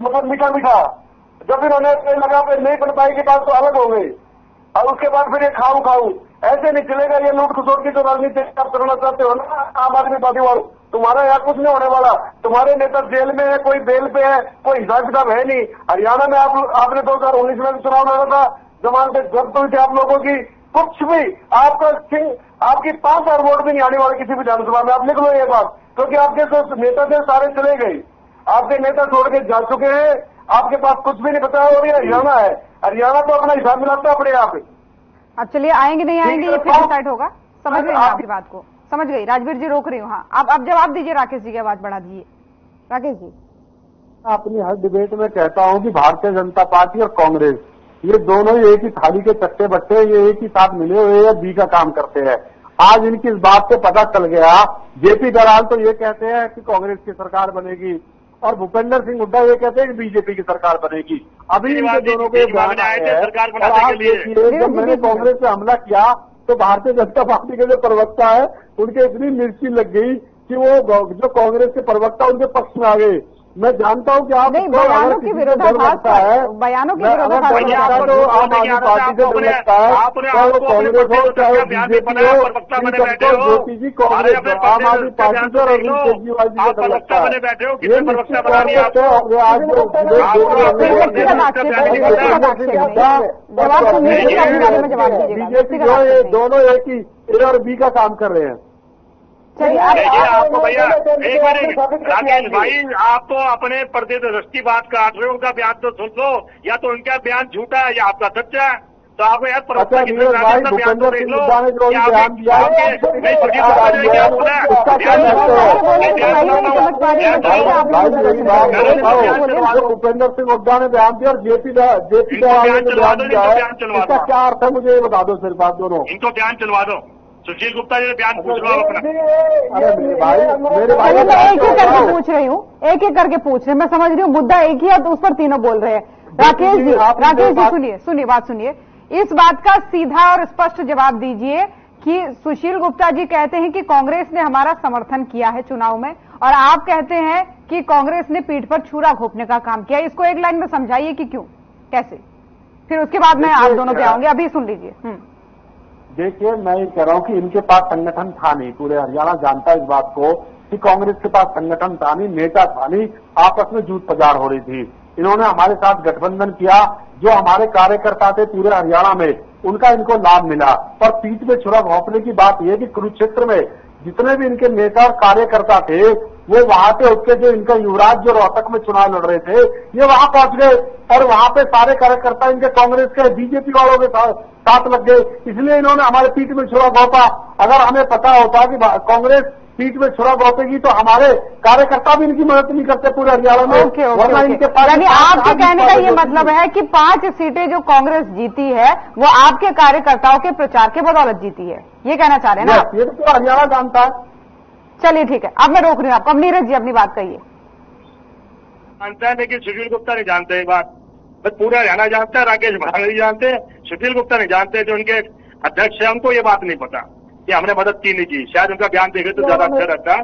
मतलब मीठा, जब इन्होंने लगा नहीं बन पाएगी बात तो अलग हो गई, और उसके बाद फिर ये खाऊ ऐसे नहीं चलेगा। ये लूट खसोट की जो राजनीति आप करना चाहते हो ना आम आदमी पार्टी वालों, तुम्हारा यहाँ कुछ नहीं होने वाला। तुम्हारे नेता जेल में है, कोई बेल पे है, कोई हिसाब किताब है नहीं। हरियाणा में आपने 2019 में भी चुनाव लड़ा था, जमानत जब्त हुई थी आप लोगों की, कुछ भी आपकी 5,000 वोट भी नहीं आने वाले किसी विधानसभा में। आप लिख लो ये बात, क्योंकि आपके जो नेता थे सारे चले गए, आपके नेता छोड़ के जा चुके हैं, आपके पास कुछ भी नहीं बचा। और ये हरियाणा है, हरियाणा तो अपना हिसाब मिलाता अपने आप। अब चलिए, आएंगे नहीं आएंगे ये फिर डिसाइड होगा। समझ गई आपकी बात को, समझ गई। राजवीर जी रोक रही हूँ। हाँ, अब जवाब दीजिए, राकेश जी की आवाज बढ़ा दीजिए। राकेश जी, अपनी हर डिबेट में कहता हूँ कि भारतीय जनता पार्टी और कांग्रेस ये दोनों ही एक ही थाली के चट्टे बट्टे, ये एक ही साथ मिले हुए हैं, बी का काम करते हैं। आज इनकी इस बात से पता चल गया। जेपी दलाल तो ये कहते हैं कि कांग्रेस की सरकार बनेगी और भूपेंद्र सिंह हुड्डा ये कहते हैं कि बीजेपी की सरकार बनेगी। अभी इनके दोनों के बयान आए हैं। आप देखिए, जब मैंने कांग्रेस पे हमला किया तो भारतीय जनता पार्टी के जो प्रवक्ता है उनके इतनी मिर्ची लग गई कि वो जो कांग्रेस के प्रवक्ता उनके पक्ष में आ गए। मैं जानता हूँ कि आप नहीं, बयानों की विरोधाभास है, बयानों की विरोधाभास तो आम आदमी पार्टी से डर लगता है, चाहे वो कांग्रेस हो चाहे बीजेपी हो, ज्योति जी कांग्रेस आम आदमी पार्टी से और अरविंद केजरीवाल जी से डर लगता है। ये निश्चित तौर पर आज बीजेपी जो है दोनों एक ही ए और बी का काम कर रहे हैं। देखिए आपको भैया एक मिनट राकेश भाई, आप तो अपने प्रदेश बात काट रहे हो, उनका बयान तो सुन लो, या तो उनका बयान झूठा है या आपका सच्चा है। तो आपको यार अच्छा भाई भूपेंद्र सिंह हुड्डा ने जो बयान दिया है भूपेंद्र सिंह हुड्डा ने बयान दिया और जेपी दयाल ने बयान दिया है, इसका क्या अर्थ है मुझे ये बता दो सिर्फ आप दोनों। इनको बयान चलवा दो, सुशील गुप्ता जी ने बयान पूछ लो अपना। मेरे भाई मैं एक ही करके पूछ रही हूँ, एक एक करके पूछ रहे, मैं समझ रही हूँ मुद्दा एक ही है तो उस पर तीनों बोल रहे हैं। राकेश जी सुनिए बात सुनिए, इस बात का सीधा और स्पष्ट जवाब दीजिए कि सुशील गुप्ता जी कहते हैं कि कांग्रेस ने हमारा समर्थन किया है चुनाव में, और आप कहते हैं कि कांग्रेस ने पीठ पर छुरा घोंपने का काम किया। इसको एक लाइन में समझाइए कि क्यों, कैसे, फिर उसके बाद मैं आप दोनों पे आऊंगी, अभी सुन लीजिए। देखिए मैं ये कह रहा हूँ कि इनके पास संगठन था नहीं, पूरे हरियाणा जानता है इस बात को कि कांग्रेस के पास संगठन था नहीं, नेता था नहीं, आपस में जूट पजार हो रही थी। इन्होंने हमारे साथ गठबंधन किया, जो हमारे कार्यकर्ता थे पूरे हरियाणा में उनका इनको लाभ मिला। पर पीठ में छुरा घोंपने की बात यह कि कुरुक्षेत्र में जितने भी इनके नेता और कार्यकर्ता थे वो वहां पे उसके जो इनका युवराज जो रोहतक में चुनाव लड़ रहे थे ये वहां पहुंच गए और वहां पे सारे कार्यकर्ता इनके कांग्रेस के बीजेपी वालों के साथ लग गए, इसलिए इन्होंने हमारे पीठ में छुरा घोंपा। अगर हमें पता होता कि कांग्रेस पीठ में छुरा घोंपेगी तो हमारे कार्यकर्ता भी इनकी मदद नहीं करते पूरे हरियाणा में। वरना इनके पास यानी आपके कहने का ये मतलब है कि 5 सीटें जो कांग्रेस जीती है वो आपके कार्यकर्ताओं के प्रचार के बदौलत जीती है, ये कहना चाह रहे हैं ना? ये तो हरियाणा जानता है। चलिए ठीक है, अब मैं रोक रही हूँ आपको। अब नीरज जी अपनी बात कहिए। जानता है लेकिन सुशील गुप्ता नहीं जानते ये बात, बस पूरा हरियाणा जानता है, राकेश भांगड़ नहीं जानते, सुशील गुप्ता नहीं जानते, जो उनके अध्यक्ष है उनको ये बात नहीं पता कि हमने मदद की नहीं की। शायद उनका बयान देखे तो ज्यादा अच्छा रहता।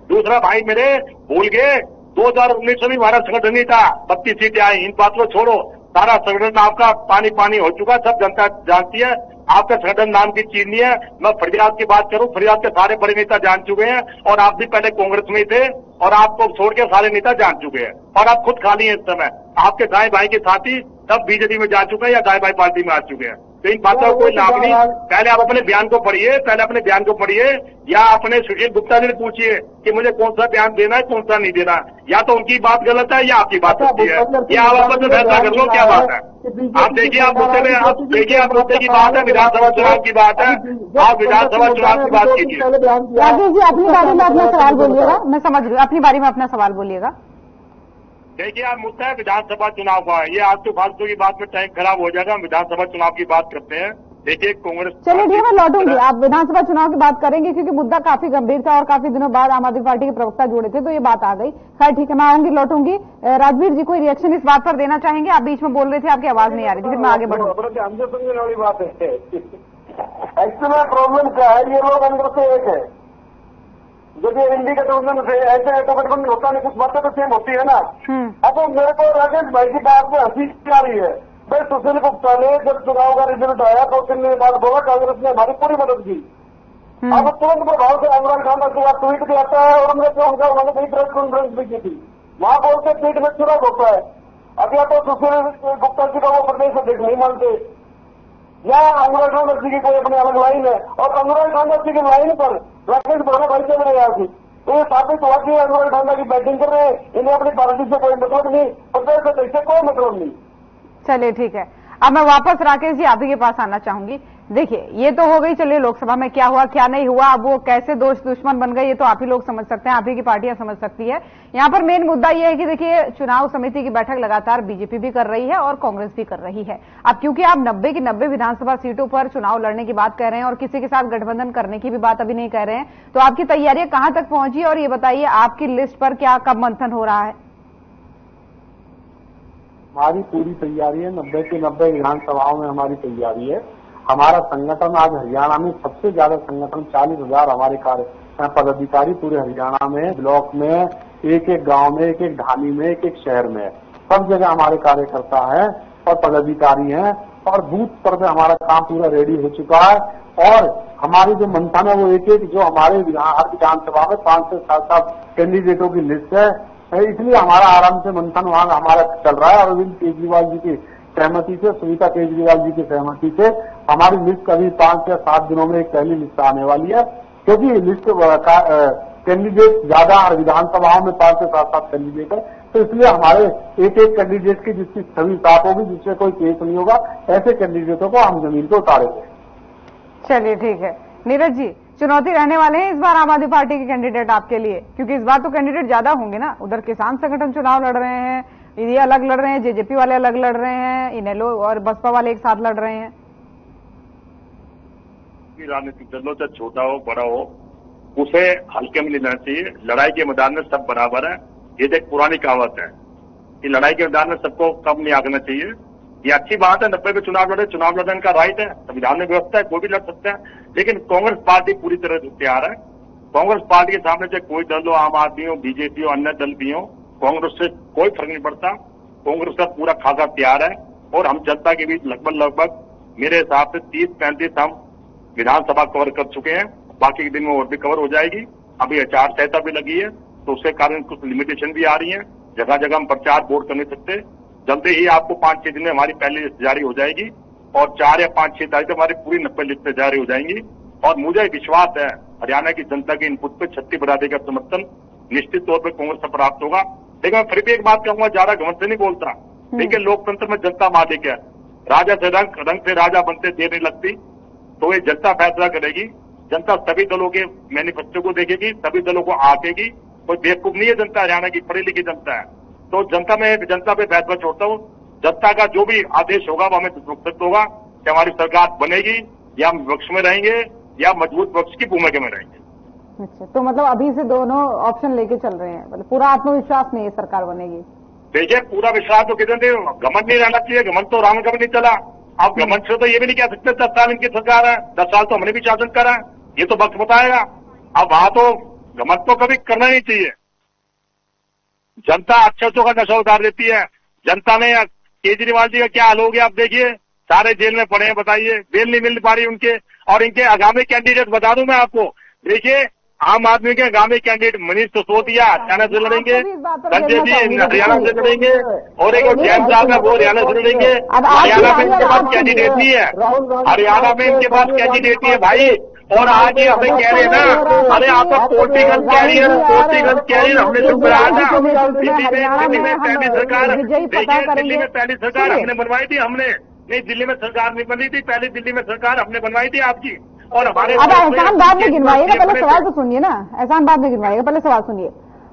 दूसरा भाई मेरे भूल गए 2019 में भी हमारा संगठन नहीं था, 32 सीटें आई, इन बातों छोड़ो, सारा संगठन आपका पानी पानी हो चुका, सब जनता जानती है। आपका संगठन नाम की चीज नहीं है। मैं फरियाद की बात करूं, फरियाद के सारे बड़े नेता जान चुके हैं, और आप भी पहले कांग्रेस में ही थे और आपको छोड़ के सारे नेता जान चुके हैं, और आप खुद खाली हैं इस समय। आपके दाएं भाई के साथी सब बीजेपी में जा चुके हैं या दाएं भाई पार्टी में आ चुके हैं, तो इन बातों का कोई लाभ नहीं। पहले आप अपने बयान को पढ़िए, या अपने सुशील गुप्ता जी ने पूछिए कि मुझे कौन सा बयान देना है कौन सा नहीं देना, या तो उनकी बात गलत है या आपकी बात सच्ची है, या आप आपस में फैसला कर लो क्या बात है। आप देखिए, आप मुद्दे की बात है, विधानसभा चुनाव की बात है, आप विधानसभा चुनाव की बात कीजिए। राकेश जी अपनी बारी में अपना सवाल बोलिएगा, मैं समझ रही हूँ, अपनी बारी में अपना सवाल बोलिएगा। देखिए आप मुद्दा है विधानसभा चुनाव का, ये आज तो फालतू की बात में टाइम खराब हो जाएगा, विधानसभा चुनाव की बात करते हैं। देखिए कांग्रेस, चलिए ठीक है, मैं लौटूंगी, आप विधानसभा चुनाव की बात करेंगे क्योंकि मुद्दा काफी गंभीर था और काफी दिनों बाद आम आदमी पार्टी के प्रवक्ता जुड़े थे तो ये बात आ गई। खैर ठीक है, मैं आऊंगी, लौटूंगी। राजवीर जी कोई रिएक्शन इस बात पर देना चाहेंगे? आप बीच में बोल रहे थे, आपकी आवाज नहीं आ रही थी, फिर मैं आगे बढ़ूंगा। ध्यान से समझने वाली बात है, एक्चुअली प्रॉब्लम क्या है, ये लोग अंदर से एक है, जब ये हिंदी गठबंधन से ऐसे तो गठबंधन होता नहीं, कुछ बातें तो सेम होती है ना। अब मेरे को राकेश भाई की बात में हंसी आ रही है। भाई सुशील गुप्ता ने जब चुनाव का रिजल्ट आया तो 3 दिन बाद बोला कांग्रेस ने हमारी पूरी मदद की। अब तुरंत प्रभाव से इमरान खान का ट्वीट भी आता है और उन्होंने कई प्रेस कॉन्फ्रेंस भी की थी, वहां बोलते पीठ में चुनाव होता है। अब या तो सुशील गुप्ता जी का वो प्रदेश अध्यक्ष नहीं मानते, या अनुराग ठाकुर जी की कोई अपनी अलग लाइन है, और अनुराग ठाकुर जी की लाइन पर राकेश भाई चल रहे हैं। तो ये साबित हुआ कि अनुराग ठाकुर की बैटिंग कर रहे हैं, इन्हें अपनी पार्टी से कोई मतलब नहीं, प्रदेश अध्यक्ष से कोई मतलब नहीं। चलिए ठीक है, अब मैं वापस राकेश जी आप ही के पास आना चाहूंगी। देखिए ये तो हो गई, चलिए लोकसभा में क्या हुआ क्या नहीं हुआ, अब वो कैसे दोस्त दुश्मन बन गए ये तो आप ही लोग समझ सकते हैं, आप ही की पार्टियां समझ सकती है। यहाँ पर मेन मुद्दा ये है कि देखिए चुनाव समिति की बैठक लगातार बीजेपी भी कर रही है और कांग्रेस भी कर रही है। अब क्योंकि आप 90 की 90 विधानसभा सीटों पर चुनाव लड़ने की बात कर रहे हैं और किसी के साथ गठबंधन करने की भी बात अभी नहीं कर रहे हैं, तो आपकी तैयारियां कहां तक पहुंची और ये बताइए आपकी लिस्ट पर क्या कब मंथन हो रहा है? हमारी पूरी तैयारी है, 90 की 90 विधानसभाओं में हमारी तैयारी है। हमारा संगठन आज हरियाणा में सबसे ज्यादा संगठन 40,000 हमारे पदाधिकारी पूरे हरियाणा में, ब्लॉक में, एक एक गांव में, एक एक ढाणी में, एक एक शहर में, सब जगह हमारे कार्यकर्ता है और पदाधिकारी हैं और बूथ पर में हमारा काम पूरा रेडी हो चुका है। और हमारी जो मंथन है वो एक एक जो हमारे हर विधानसभा में 5 से 7 कैंडिडेटों की लिस्ट है, इसलिए हमारा आराम से मंथन वहां हमारा चल रहा है। और अरविंद केजरीवाल जी की सहमति से, सुनीता केजरीवाल जी की सहमति से हमारी लिस्ट कभी 5 या 7 दिनों में एक पहली लिस्ट आने वाली है, क्योंकि लिस्ट कैंडिडेट ज्यादा और विधानसभाओं में 5 से 7 कैंडिडेट है, तो इसलिए हमारे एक एक कैंडिडेट की जिसकी छवि साफ होगी, जिससे कोई केस नहीं होगा, ऐसे कैंडिडेटों को हम जमीन को उतारेंगे। चलिए ठीक है। नीरज जी, चुनौती रहने वाले हैं इस बार आम आदमी पार्टी के कैंडिडेट आपके लिए, क्योंकि इस बार तो कैंडिडेट ज्यादा होंगे ना। उधर किसान संगठन चुनाव लड़ रहे हैं, ये अलग लड़ रहे हैं, जेजेपी वाले अलग लड़ रहे हैं, इनेलो और बसपा वाले एक साथ लड़ रहे हैं। राजनीतिक दलों से छोटा हो बड़ा हो उसे हल्के में लेना चाहिए। लड़ाई के मैदान में सब बराबर है, ये एक पुरानी कहावत है कि लड़ाई के मैदान में सबको कम नहीं आगना चाहिए। ये अच्छी बात है, 90 में चुनाव लड़े, चुनाव लड़ने का राइट है, संविधान में व्यवस्था है, कोई भी लड़ सकता है। लेकिन कांग्रेस पार्टी पूरी तरह से तैयार है। कांग्रेस पार्टी के सामने चाहे कोई दल हो, आम आदमी हो, बीजेपी हो, अन्य दल भी हो, कांग्रेस से कोई फर्क नहीं पड़ता। कांग्रेस का पूरा खासा तैयार है और हम जनता के बीच लगभग मेरे हिसाब से 30-35 हम विधानसभा कवर कर चुके हैं। बाकी के दिन में और भी कवर हो जाएगी। अभी आचार संहिता भी लगी है, तो उसके कारण कुछ लिमिटेशन भी आ रही है। जगह जगह हम प्रचार बोर्ड कर नहीं सकते। जल्दी ही आपको 5-6 दिन में हमारी पहली लिस्ट जारी हो जाएगी और 4 या 5-6 तारीख तक हमारी पूरी 90 लिस्टें जारी हो जाएंगी। और मुझे विश्वास है हरियाणा की जनता के इनपुट पे 36 बरादरी का समर्थन निश्चित तौर पर कांग्रेस से प्राप्त होगा। लेकिन मैं फिर भी एक बात कहूंगा, ज्यादा घमंड से नहीं बोलता। देखिए, लोकतंत्र में जनता मालिक है। राजा से रंग से राजा बनते देर नहीं लगती, तो ये जनता फैसला करेगी। जनता सभी दलों के मैनिफेस्टो को देखेगी, सभी दलों को आंकेगी। कोई बेवकूफ नहीं है जनता, हरियाणा की पढ़ी लिखी जनता है। तो जनता पे फैसला छोड़ता हूँ। जनता का जो भी आदेश होगा वो हमें सुरक्षित होगा कि हमारी सरकार बनेगी या हम विपक्ष में रहेंगे या मजबूत पक्ष की भूमिका में रहेंगे। अच्छा, तो मतलब अभी से दोनों ऑप्शन लेके चल रहे हैं, मतलब पूरा आत्मविश्वास नहीं है सरकार बनेगी। देखिए, पूरा विश्वास तो कितने घमंड नहीं रहना चाहिए। घमंड तो राम कभी नहीं चला। अब घमंड से तो ये भी नहीं कह सकते 10 साल इनकी सरकार है, 10 साल तो हमने भी शासन करा, ये तो वक्त बताएगा। अब वहां तो घमंड तो कभी करना नहीं चाहिए। जनता अक्षरों का नशा उतार देती है। जनता ने केजरीवाल जी का क्या हाल हो गया, आप देखिए, सारे जेल में पड़े हैं। बताइए, बेल नहीं मिल पा रही उनके। और इनके आगामी कैंडिडेट बता दूं मैं आपको, देखिए, आम आदमी के आगामी कैंडिडेट मनीष सिसोदिया हरियाणा से लड़ेंगे, संजय जी हरियाणा से लड़ेंगे और एक जैन साहब है वो हरियाणा से लड़ेंगे। हरियाणा में इनके पास कैंडिडेट नहीं है, हरियाणा में इनके पास कैंडिडेट नहीं है भाई। और आज ही हमें कह रहे हैं ना, अरे आप पॉलिटिकल कैरियर हमने जो बनाया था। दिल्ली में पहली सरकार, देखिए, दिल्ली में पहली सरकार हमने बनवाई थी। हमने नहीं, दिल्ली में सरकार नहीं बनी थी, पहले दिल्ली में सरकार हमने बनवाई थी आपकी। और हमारे अब एहसान बाद में गिनवाइएगा, पहले सवाल तो सुनिए ना। एहसान बाद में गिनवाइएगा, पहले सवाल सुनिए।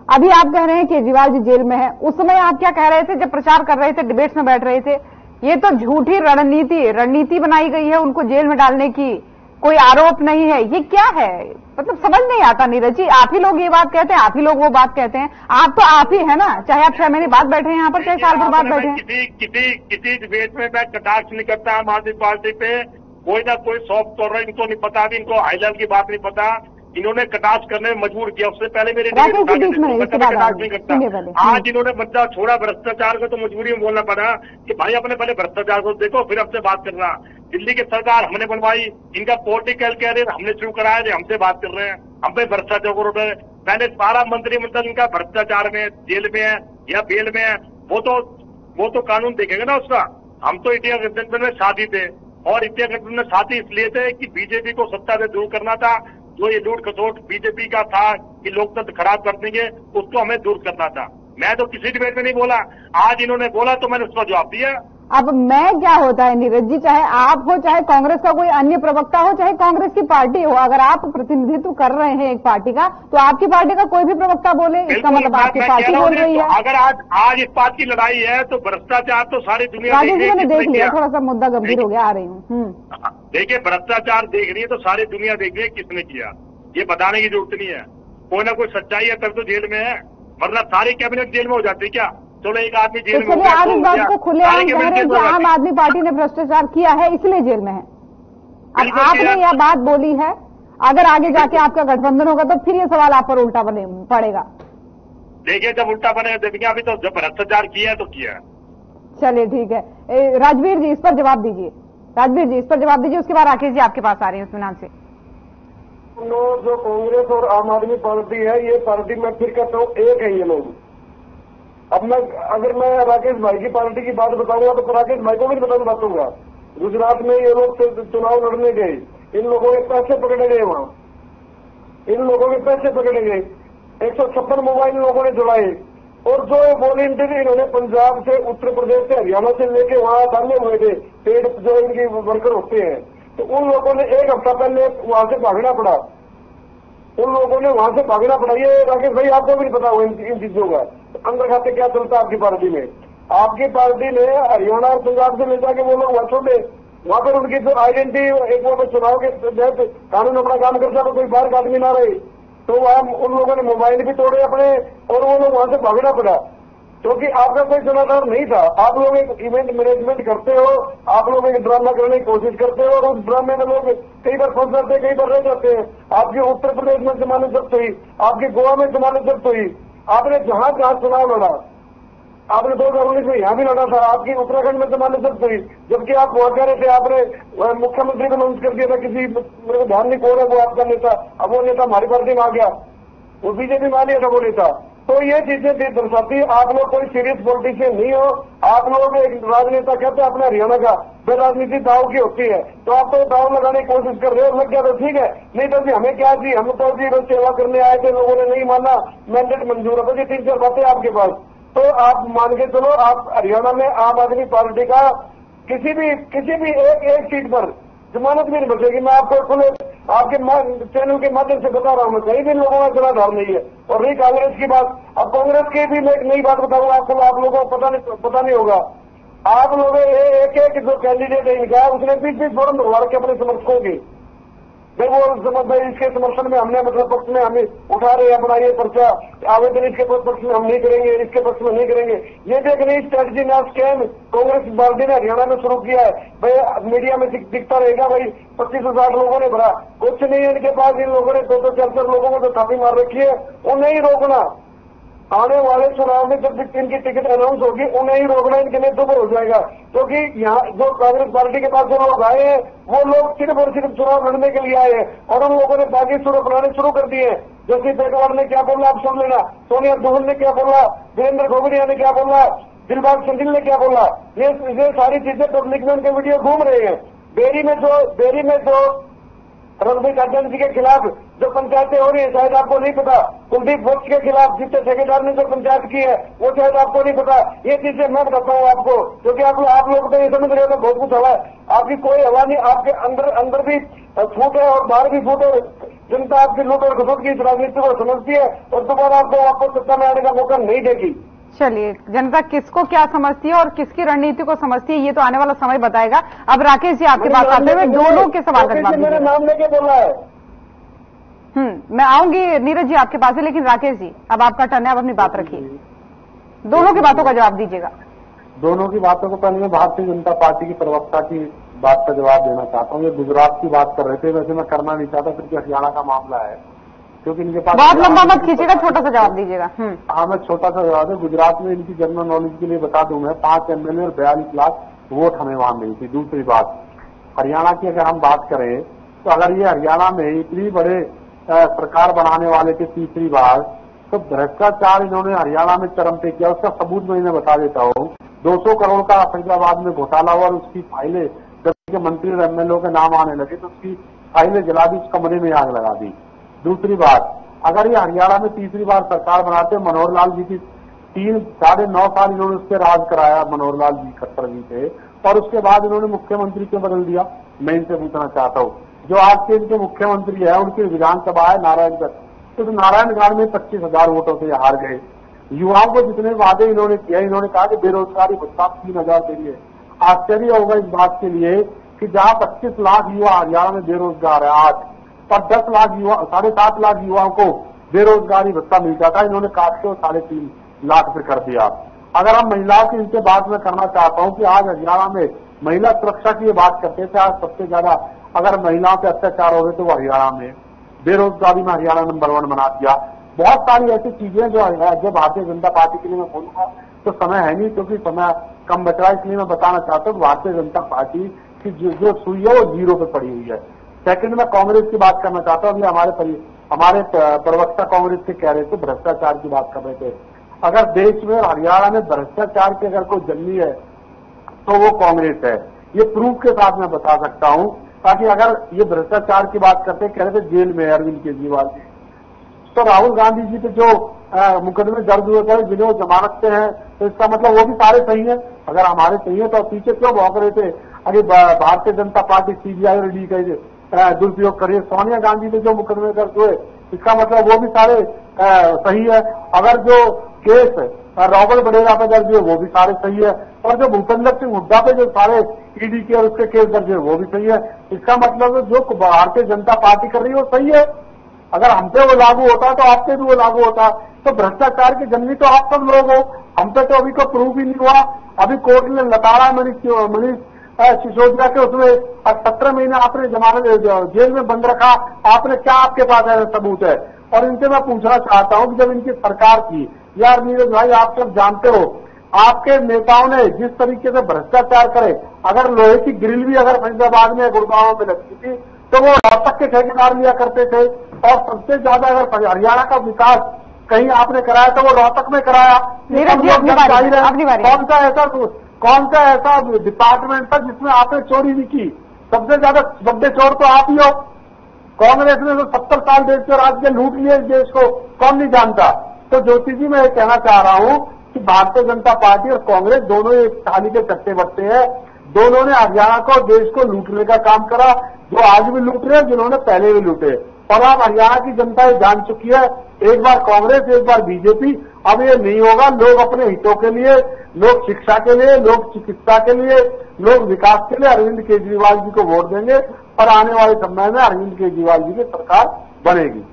अभी आप कह रहे हैं केजरीवाल जी जेल में है, उस समय आप क्या कह रहे थे जब प्रचार कर रहे थे, डिबेट्स में बैठ रहे थे? ये तो झूठी रणनीति बनाई गई है उनको जेल में डालने की, कोई आरोप नहीं है। ये क्या है, मतलब समझ नहीं आता नीरज जी। आप ही लोग ये बात कहते हैं, आप ही लोग वो बात कहते हैं। आप तो आप ही है ना, चाहे आप 6 महीने बाद बैठे हैं यहाँ पर, चाहे साल भर बाद बैठे हैं। किसी डिबेट में मैं कटाक्ष नहीं करता आम आदमी पार्टी पे। कोई ना कोई सॉफ्ट कर रहा है, इनको नहीं पता, अभी इनको हाईलाइट की बात नहीं पता। इन्होंने कटाक्ष करने में मजबूर किया। उससे पहले मेरे कटाक्ष नहीं करता। आज इन्होंने बच्चा छोड़ा भ्रष्टाचार को, तो मजबूरी में बोलना पड़ा कि भाई अपने पहले भ्रष्टाचार को देखो, फिर हमसे बात करना। दिल्ली की सरकार हमने बनवाई, इनका पॉलिटिकल कैरियर हमने शुरू कराया, हमसे बात कर रहे हैं। हम पे भ्रष्टाचार को रोक रहे हैं। पहले सारा मंत्रिमंडल इनका भ्रष्टाचार में, जेल में है या बेल में है, वो तो कानून देखेगा ना उसका। हम तो इंडिया गठबंधन में साथी थे, और इंडिया गठबंधन में साथी इसलिए थे कि बीजेपी को सत्ता से दूर करना था। जो ये लूट खसोट बीजेपी का था कि लोकतंत्र खराब कर देंगे, उसको हमें दूर करना था। मैं तो किसी डिबेट में नहीं बोला, आज इन्होंने बोला तो मैंने उसका जवाब दिया। अब मैं क्या होता है नीरज जी, चाहे आप हो, चाहे कांग्रेस का कोई अन्य प्रवक्ता हो, चाहे कांग्रेस की पार्टी हो, अगर आप प्रतिनिधित्व कर रहे हैं एक पार्टी का, तो आपकी पार्टी का कोई भी प्रवक्ता बोले, इसका मतलब आपकी पार्टी बोल रही है। अगर आज इस बात की लड़ाई है तो भ्रष्टाचार तो सारी दुनिया देख लिया। थोड़ा सा मुद्दा गंभीर हो गया, आ रही हूँ। देखिए, भ्रष्टाचार देख रही है तो सारी दुनिया देख रही है किसने किया, ये बताने की जरूरत नहीं है। कोई ना कोई सच्चाई है तब तो जेल में है, वरना सारी कैबिनेट जेल में हो जाती है क्या? चलो एक आदमी जेल में, आप इस बात को खुलेआम कह रहे हैं कि आम आदमी पार्टी ने भ्रष्टाचार किया है इसलिए जेल में है। अब आपने यह बात बोली है, अगर आगे जाके आपका गठबंधन होगा तो फिर ये सवाल आप पर उल्टा पड़ेगा। देखिए जब उल्टा बने देखेंगे, अभी तो जब भ्रष्टाचार किया है तो किया है। चलिए ठीक है। राजवीर जी इस पर जवाब दीजिए, राजवीर जी इस पर जवाब दीजिए, उसके बाद राकेश जी आपके पास आ रही है इत्मीनान से। जो कांग्रेस और आम आदमी पार्टी है, ये पार्टी मैं फिर कहता हूँ एक है ये लोग। अब अगर मैं राकेश भाई की पार्टी की बात बताऊंगा तो राकेश भाई को भी बताऊंगा। गुजरात में ये लोग चुनाव लड़ने गए, इन लोगों के पैसे पकड़े गए, वहां इन लोगों के पैसे पकड़े गए, 156 मोबाइल लोगों ने जुड़ाए, और जो वॉलेंटियर इन्होंने पंजाब से, उत्तर प्रदेश से, हरियाणा से लेके वहां डाले हुए थे पेड जो इनके वर्कर होते हैं, तो उन लोगों ने एक हफ्ता पहले वहां से भागना पड़ा, उन लोगों ने वहां से भागना पड़ा। ये राकेश भाई आपको भी नहीं पता हुआ इन चीजों का, अंदर खाते क्या चलता है आपकी पार्टी में। आपकी पार्टी ने हरियाणा और पंजाब से ले जाके वो लोग वहां छोड़े, वहां पर उनकी जो आइडेंटिटी, एक वो चुनाव के तहत कानून अपना काम करता तो कोई बाहर का आदमी ना रहे, तो वहां उन लोगों ने मोबाइल भी तोड़े अपने, और वो लोग वहां से भागना पड़ा, क्योंकि आपका कोई जनाधार नहीं था। आप लोग एक इवेंट मैनेजमेंट करते हो, आप लोग एक ड्रामा करने की कोशिश करते हो, और उस ड्रामे में लोग कई बार फंस जाते हैं, कई बार रह जाते हैं। आपकी उत्तर प्रदेश में जमानत जब्त हुई, आपकी गोवा में जमानत जब्त हुई, आपने जहां जहां चुनाव लड़ा, आपने 2019 में यहां भी लड़ा था, आपकी उत्तराखंड में जमानत जब्त हुई, जबकि आप वहां कह रहे थे, आपने मुख्यमंत्री को अनाउंस कर दिया था, किसी मेरे को ध्यान नहीं कौन है वो आपका नेता, अब वो नेता हमारी पार्टी में आ गया, वो बीजेपी में आ लिया था वो नेता। तो ये चीजें दर्शाती आप लोग कोई सीरियस पॉलिटिशियन नहीं हो। आप लोग एक राजनेता कहते हैं अपने हरियाणा का, फिर राजनीति दाव की होती है, तो आप तो दाव लगाने की कोशिश कर रहे हो, लग गया तो ठीक है, नहीं तो जी हमें क्या जी, हम तो जी बस सेवा करने आए थे, लोगों ने नहीं माना, मैंडेट मंजूर है, तो 3-4 बातें आपके पास। तो आप मान के चलो, आप हरियाणा में आम आदमी पार्टी का किसी भी एक सीट पर जमानत भी नहीं बचेगी। मैं आपको खुले आपके चैनल के माध्यम से बता रहा हूँ, मैं कहीं भी लोगों का जनाधार नहीं है। और रही कांग्रेस की बात, अब कांग्रेस की भी मैं एक नई बात बताऊंगा आपको, आप लोगों को पता नहीं होगा। आप लोग एक जो कैंडिडेट है इनका, उसने 20-20 फॉर्म भरवा रखे अपने समर्थकों की, फिर वो इसके समर्थन में हमने मतलब पक्ष में हमें उठा रहे अपना ये पर्चा आवेदन, इसके पक्ष में हम नहीं करेंगे, इसके पक्ष में नहीं करेंगे। ये भी एक नई स्ट्रेटजी ना स्कैम कांग्रेस पार्टी ने हरियाणा में शुरू किया है। भाई मीडिया में दिखता रहेगा, भाई 25 से 60 लोगों ने भरा, कुछ नहीं है इनके पास। इन लोगों ने 200-400 लोगों को जो थापी मार रखी है, उन्हें ही रोकना। आने वाले चुनाव में जब इनकी टिकट अनाउंस होगी, उन्हें ही रोकना इनके नेतृत्व हो जाएगा, क्योंकि यहाँ जो कांग्रेस पार्टी के पास जो लोग आए हैं, वो लोग सिर्फ और सिर्फ चुनाव लड़ने के लिए आए हैं, और उन लोगों ने बागी सुर अपनाने शुरू कर दिए हैं। जैसे पेटवार ने क्या बोला आप सुन लेना, सोनिया दुहल ने क्या बोला, वीरेंद्र घोगड़िया ने क्या बोला, दिलबाग सिंधिल ने क्या बोला, ये सारी चीजें पब्लिक में उनके वीडियो घूम रहे हैं। बेरी में जो रणबीर काटन जी के खिलाफ जो पंचायतें हो रही है, शायद आपको नहीं पता। कुलदीप वोक्स के खिलाफ जिससे ठेकेदार ने जो पंचायत की है, वो शायद आपको नहीं पता। ये चीजें मैं बताता हूँ आपको, क्योंकि आप लोग तो ये समझ रहे हो बहुत कुछ हवा है, आपकी कोई हवा नहीं। आपके अंदर भी फूट है और बाहर भी फूट है। जनता आपकी लूट और घसुट की इस राजनीति को समझती है, और दोबारा आपको वापस सत्ता में आने का मौका नहीं देगी। चलिए, जनता किसको क्या समझती है और किसकी रणनीति को समझती है, ये तो आने वाला समय बताएगा। अब राकेश जी आपके पास आते हुए दोनों के सवाल का जवाब मेरा नाम लेके बोला है। मैं आऊंगी नीरज जी आपके पास है, लेकिन राकेश जी अब आपका टर्न है, अब अपनी बात रखिए, दोनों की बातों का जवाब दीजिएगा। दोनों की बातों को पहले मैं भारतीय जनता पार्टी की प्रवक्ता की बात का जवाब देना चाहता हूँ। ये गुजरात की बात कर रहे थे, वैसे मैं करना नहीं चाहता क्योंकि हरियाणा का मामला है, क्योंकि इनके पास बहुत लंबा मत खींचेगा, छोटा सा जवाब दीजिएगा। हाँ, मैं छोटा सा जवाब है। गुजरात में इनकी जनरल नॉलेज के लिए बता दूं मैं, 5 MLA और 42 लाख वोट हमें वहां मिली थी। दूसरी बात, हरियाणा की अगर हम बात करें तो अगर ये हरियाणा में इतनी बड़े सरकार बनाने वाले थे तीसरी बार, तो भ्रष्टाचार इन्होंने हरियाणा में चरम पे किया। उसका सबूत मैं इन्हें बता देता हूँ। 200 करोड़ का फैसलाबाद में घोटाला हुआ और उसकी फाइलें जब के मंत्री और MLA के नाम आने लगे तो उसकी फाइलें जला दी, उस कमरे में आग लगा दी। दूसरी बात, अगर ये हरियाणा में तीसरी बार सरकार बनाते, मनोहर लाल जी की 3-9.5 साल इन्होंने उससे राज कराया, मनोहर लाल जी खट्टर जी थे, और उसके बाद इन्होंने मुख्यमंत्री क्यों बदल दिया? मैं इनसे पूछना चाहता हूँ। जो आज के इनके मुख्यमंत्री है, उनकी विधानसभा है नारायणगढ़, तो नारायणगढ़ में 25,000 वोटों से हार गए। युवाओं को जितने वादे इन्होंने किया, इन्होंने कहा कि बेरोजगारी भत्ता 3,000 देंगे। आश्चर्य होगा इस बात के लिए कि जहां 25 लाख युवा हरियाणा में बेरोजगार है आज, पर 10 लाख युवा, 7.5 लाख युवाओं को बेरोजगारी भत्ता मिलता था, इन्होंने काट के 3.5 लाख पे कर दिया। अगर हम महिलाओं की इनसे बात मैं करना चाहता हूं कि आज हरियाणा में महिला सुरक्षा की ये बात करते थे, आज सबसे ज्यादा अगर महिलाओं पे अत्याचार हो रहे तो वो हरियाणा में, बेरोजगारी में हरियाणा नंबर 1 बना दिया। बहुत सारी ऐसी चीजें जो भारतीय जनता पार्टी के लिए मैं बोलूंगा तो समय है नहीं, क्योंकि समय कम बच रहा है, इसलिए मैं बताना चाहता हूँ भारतीय जनता पार्टी की जो सुई है वो 0 पे पड़ी हुई है। सेकंड में कांग्रेस की बात करना चाहता हूँ। अभी हमारे प्रवक्ता कांग्रेस के कह रहे थे, भ्रष्टाचार की बात कर रहे थे। अगर देश में हरियाणा में भ्रष्टाचार की अगर कोई जल्दी है तो वो कांग्रेस है। ये प्रूफ के साथ मैं बता सकता हूं, ताकि अगर ये भ्रष्टाचार की बात करते, कह रहे थे जेल में अरविंद केजरीवाल जी, तो राहुल गांधी जी पे जो मुकदमे दर्ज हुए थे जिन्हें वो जमानत पे हैं, तो इसका मतलब वो भी सारे सही है। अगर हमारे सही है तो पीछे क्यों भौंक रहे थे? अरे भारतीय जनता पार्टी सीबीआई और ईडी का दुरुपयोग करिए। सोनिया गांधी पे जो मुकदमे दर्ज हुए, इसका मतलब वो भी सारे सही है। अगर जो केस रॉबर्ट वड्रा पे दर्ज हुए वो भी सारे सही है, और जो भूपेंद्र सिंह हुड्डा पे जो सारे ईडी के और उसके केस दर्ज हुए वो भी सही है। इसका मतलब जो भारतीय जनता पार्टी कर रही है वो सही है। अगर हम पे वो लागू होता तो आप पे भी वो लागू होता। तो भ्रष्टाचार की जन्मी तो आप सब लोग हो, हम पे तो अभी को प्रूफ ही नहीं हुआ। अभी कोर्ट ने लताड़ा मनीष सिसोदिया के उसमें 17 महीने आपने जमानत जेल में बंद रखा, आपने क्या आपके पास है सबूत है? और इनसे मैं पूछना चाहता हूं कि जब इनकी सरकार थी, यार नीरज भाई आप सब जानते हो, आपके नेताओं ने जिस तरीके से भ्रष्टाचार करे, अगर लोहे की ग्रिल भी अगर फैसलाबाद में गुड़गांव में लगती थी तो वो रोहतक के ठेकेदार लिया करते थे। और सबसे ज्यादा अगर हरियाणा का विकास कहीं आपने कराया तो वो रोहतक में कराया। कौन सा ऐसा डिपार्टमेंट था जिसमें आपने चोरी नहीं की? सबसे ज्यादा बड़े चोर तो आप ही हो। कांग्रेस ने तो 70 साल देश के राज्य के लूट लिए, इस देश को कौन नहीं जानता? तो ज्योति जी मैं ये कहना चाह रहा हूं कि भारतीय जनता पार्टी और कांग्रेस दोनों एक थाली के चट्टे बट्टे हैं। दोनों ने हरियाणा को, देश को लूटने का काम करा, जो आज भी लूट रहे हैं, जिन्होंने पहले भी लूटे। और अब हरियाणा की जनता ये जान चुकी है, एक बार कांग्रेस एक बार बीजेपी। अब ये नहीं होगा। लोग अपने हितों के लिए, लोग शिक्षा के लिए, लोग चिकित्सा के लिए, लोग विकास के लिए अरविंद केजरीवाल जी को वोट देंगे और आने वाले समय में अरविंद केजरीवाल जी की सरकार बनेगी।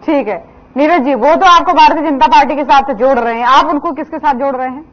ठीक है नीरज जी, वो तो आपको भारतीय जनता पार्टी के साथ जोड़ रहे हैं, आप उनको किसके साथ जोड़ रहे हैं?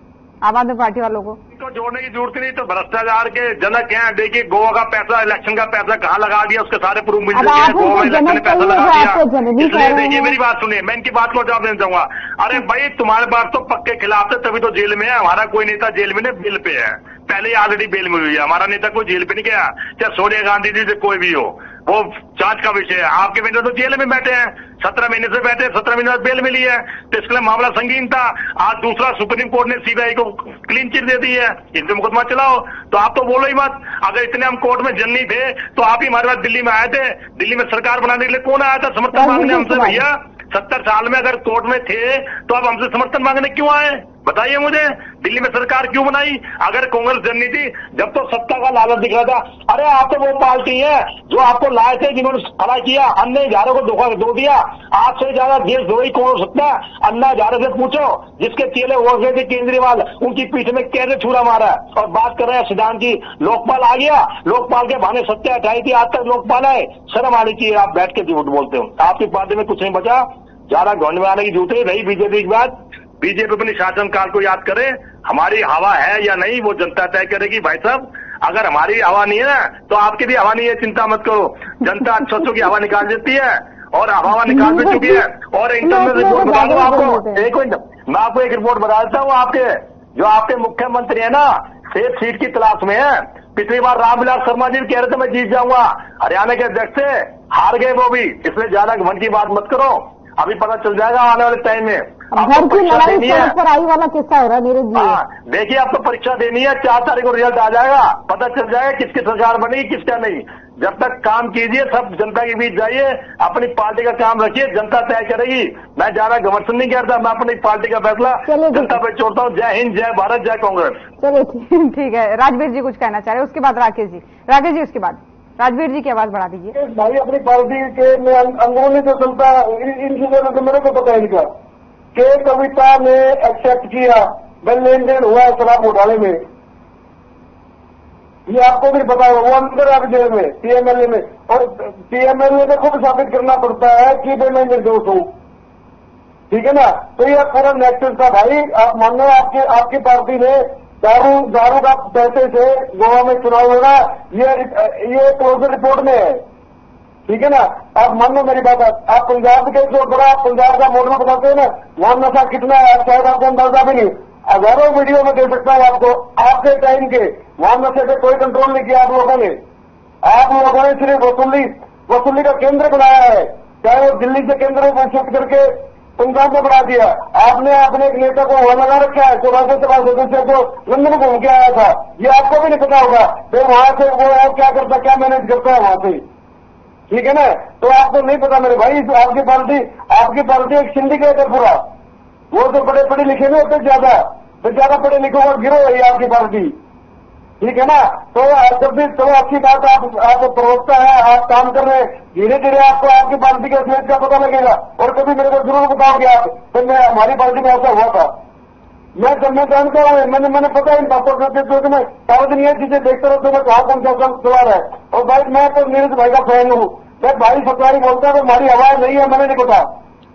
आम आदमी पार्टी वालों को इनको जोड़ने की जरूरत नहीं। तो भ्रष्टाचार के जनक हैं। देखिए गोवा का पैसा, इलेक्शन का पैसा कहाँ लगा दिया, उसके सारे प्रूफ मिल चुके हैं। गोवा में इलेक्शन में पैसा लगा दिया। इसलिए देखिए मेरी बात सुनिए, मैं इनकी बात को जवाब देना चाहूंगा। अरे भाई तुम्हारे बात तो पक्के खिलाफ थे, तभी तो जेल में है। हमारा कोई नेता जेल में नहीं, बेल पे है, पहले ही ऑलरेडी बेल में हुई है। हमारा नेता कोई जेल पे नहीं गया, चाहे सोनिया गांधी जी से कोई भी हो, वो जांच का विषय है। आपके बेटे तो जेल में बैठे हैं, 17 महीने से बैठे, 17 महीने बाद बेल मिली है, तो इसके लिए मामला संगीन था। आज दूसरा सुप्रीम कोर्ट ने सीबीआई को क्लीन चिट दे दी है, इनसे मुकदमा चलाओ। तो आप तो बोलो ही मत। अगर इतने हम कोर्ट में जन्नी थे तो आप ही हमारे पास दिल्ली में आए थे। दिल्ली में सरकार बनाने के लिए कौन आया था समर्थन मांगने हमसे? भैया 70 साल में अगर कोर्ट में थे तो आप हमसे समर्थन मांगने क्यों आए? बताइए मुझे, दिल्ली में सरकार क्यों बनाई? अगर कांग्रेस जननी थी, जब तो सत्ता का लालच दिख रहा था। अरे आप तो वो पार्टी है जो आपको लाए थे, जिन्होंने खड़ा किया, अन्य हजारों को धोखा दो दिया। आपसे ज्यादा देशद्रोही कौन हो सकता है? अन्ना हजारे से पूछो, जिसके चेले हो गए थे केजरीवाल, उनकी पीठ में कैसे छुरा मारा। और बात कर रहे हैं सिद्धांत जी, लोकपाल आ गया, लोकपाल के बहाने सत्या हटाई थी, आज तक लोकपाल है। शर्म आनी चाहिए, आप बैठ के झूठ बोलते हो। आपकी पार्टी में कुछ नहीं बचा, ज्यादा घुंड में आने की जरूरत नहीं। बीजेपी की बात, बीजेपी अपने शासनकाल को याद करे, हमारी हवा है या नहीं वो जनता तय करेगी। भाई साहब अगर हमारी हवा नहीं है ना तो आपकी भी हवा नहीं है, चिंता मत करो। जनता अच्छों की हवा निकाल देती है और हवा निकाल भी चुकी है। और इंटरनल रिपोर्ट बता दूं आपको, एक मिनट मैं आपको एक रिपोर्ट बता देता हूँ। आपके जो आपके मुख्यमंत्री है ना, सेफ सीट की तलाश में है। पिछली बार रामविलास शर्मा जी कह रहे थे मैं जीत जाऊंगा, हरियाणा के अध्यक्ष से हार गए वो भी। इसलिए ज्यादा घमंड की बात मत करो, अभी पता चल जाएगा आने वाले टाइम में। घर की लड़ाई सड़क पर आई वाला किस्सा हो रहा है नीरज जी। हाँ देखिए, आपको परीक्षा देनी है, 4 तारीख को रिजल्ट आ जाएगा, पता चल जाएगा किसकी सरकार बनेगी किसका नहीं। जब तक काम कीजिए, सब जनता के बीच जाइए, अपनी पार्टी का काम रखिए, जनता तय करेगी। मैं ज्यादा घमंड नहीं करता, मैं अपनी पार्टी का फैसला जनता पे छोड़ता हूँ। जय हिंद, जय भारत, जय कांग्रेस। चलिए ठीक है, राजवीर जी कुछ कहना चाह रहे, उसके बाद राकेश जी, उसके बाद राजवीर जी की आवाज बढ़ा दीजिए। भाई अपनी पार्टी के अंदरूनी जो चलता इन चीजों में मेरे को पता है इनका के कविता ने एक्सेप्ट किया, बल लेन देन हुआ है शराब घोटाले में, ये आपको भी पता है। वो अंदर आप जेल में पीएमएलए में, और पीएमएलए ने खुद साबित करना पड़ता है कि मैं निर्दोष हूं, ठीक है ना। तो ये पूरा नेक्सस था भाई। आप मान लो आपकी पार्टी ने दारू का पैसे से गोवा में चुनाव लड़ा, ये क्लोजर रिपोर्ट में है, ठीक है ना। आप मान लो मेरी बात, आप पंजाब के जो बड़ा पंजाब का मॉडल बताते हैं ना, वहां नशा कितना है शायद आपको अंदाजा भी नहीं। हजारों वीडियो में दे सकता हूं आपको, आपके टाइम के वहां नशे पे कोई कंट्रोल नहीं किया आप लोगों ने। आप लोगों ने सिर्फ वसूली का केंद्र बनाया है, चाहे वो दिल्ली से केंद्र को शिफ्ट करके पंजाब में बढ़ा दिया। आपने अपने एक नेता को वहां लगा रखा है, 84 सदस्य को लंदन घूम के आया था, ये आपको भी नहीं पता होगा। फिर वहां से वो क्या करता, क्या मैनेज करता है वहां से, ठीक है ना। तो आपको नहीं पता मेरे भाई, आपकी पार्टी एक सिंडिकेट है पूरा। वो तो बड़े पढ़े लिखे नहीं होते, ज्यादा पढ़े लिखों का गिरोह है आपकी पार्टी, ठीक है ना। तो जब भी तो अच्छी बात, आप प्रवक्ता है, आप काम कर रहे हैं, धीरे धीरे आपको आपकी पार्टी के असलियत का पता लगेगा। और कभी मेरे को जरूर बताओगे आप, तो मैं हमारी पार्टी में ऐसा हुआ था, मैं जानता हूँ, मैंने पता है इन बातों को, मैं सारा दिन ये चीजें देखता रहता हूँ, मैं कहा कौन सा चला रहा है। और भाई मैं तो नीरज भाई का फैन हूँ, मैं भाई सरकारी बोलता है, हमारी आवाज नहीं है, मैंने नहीं पता,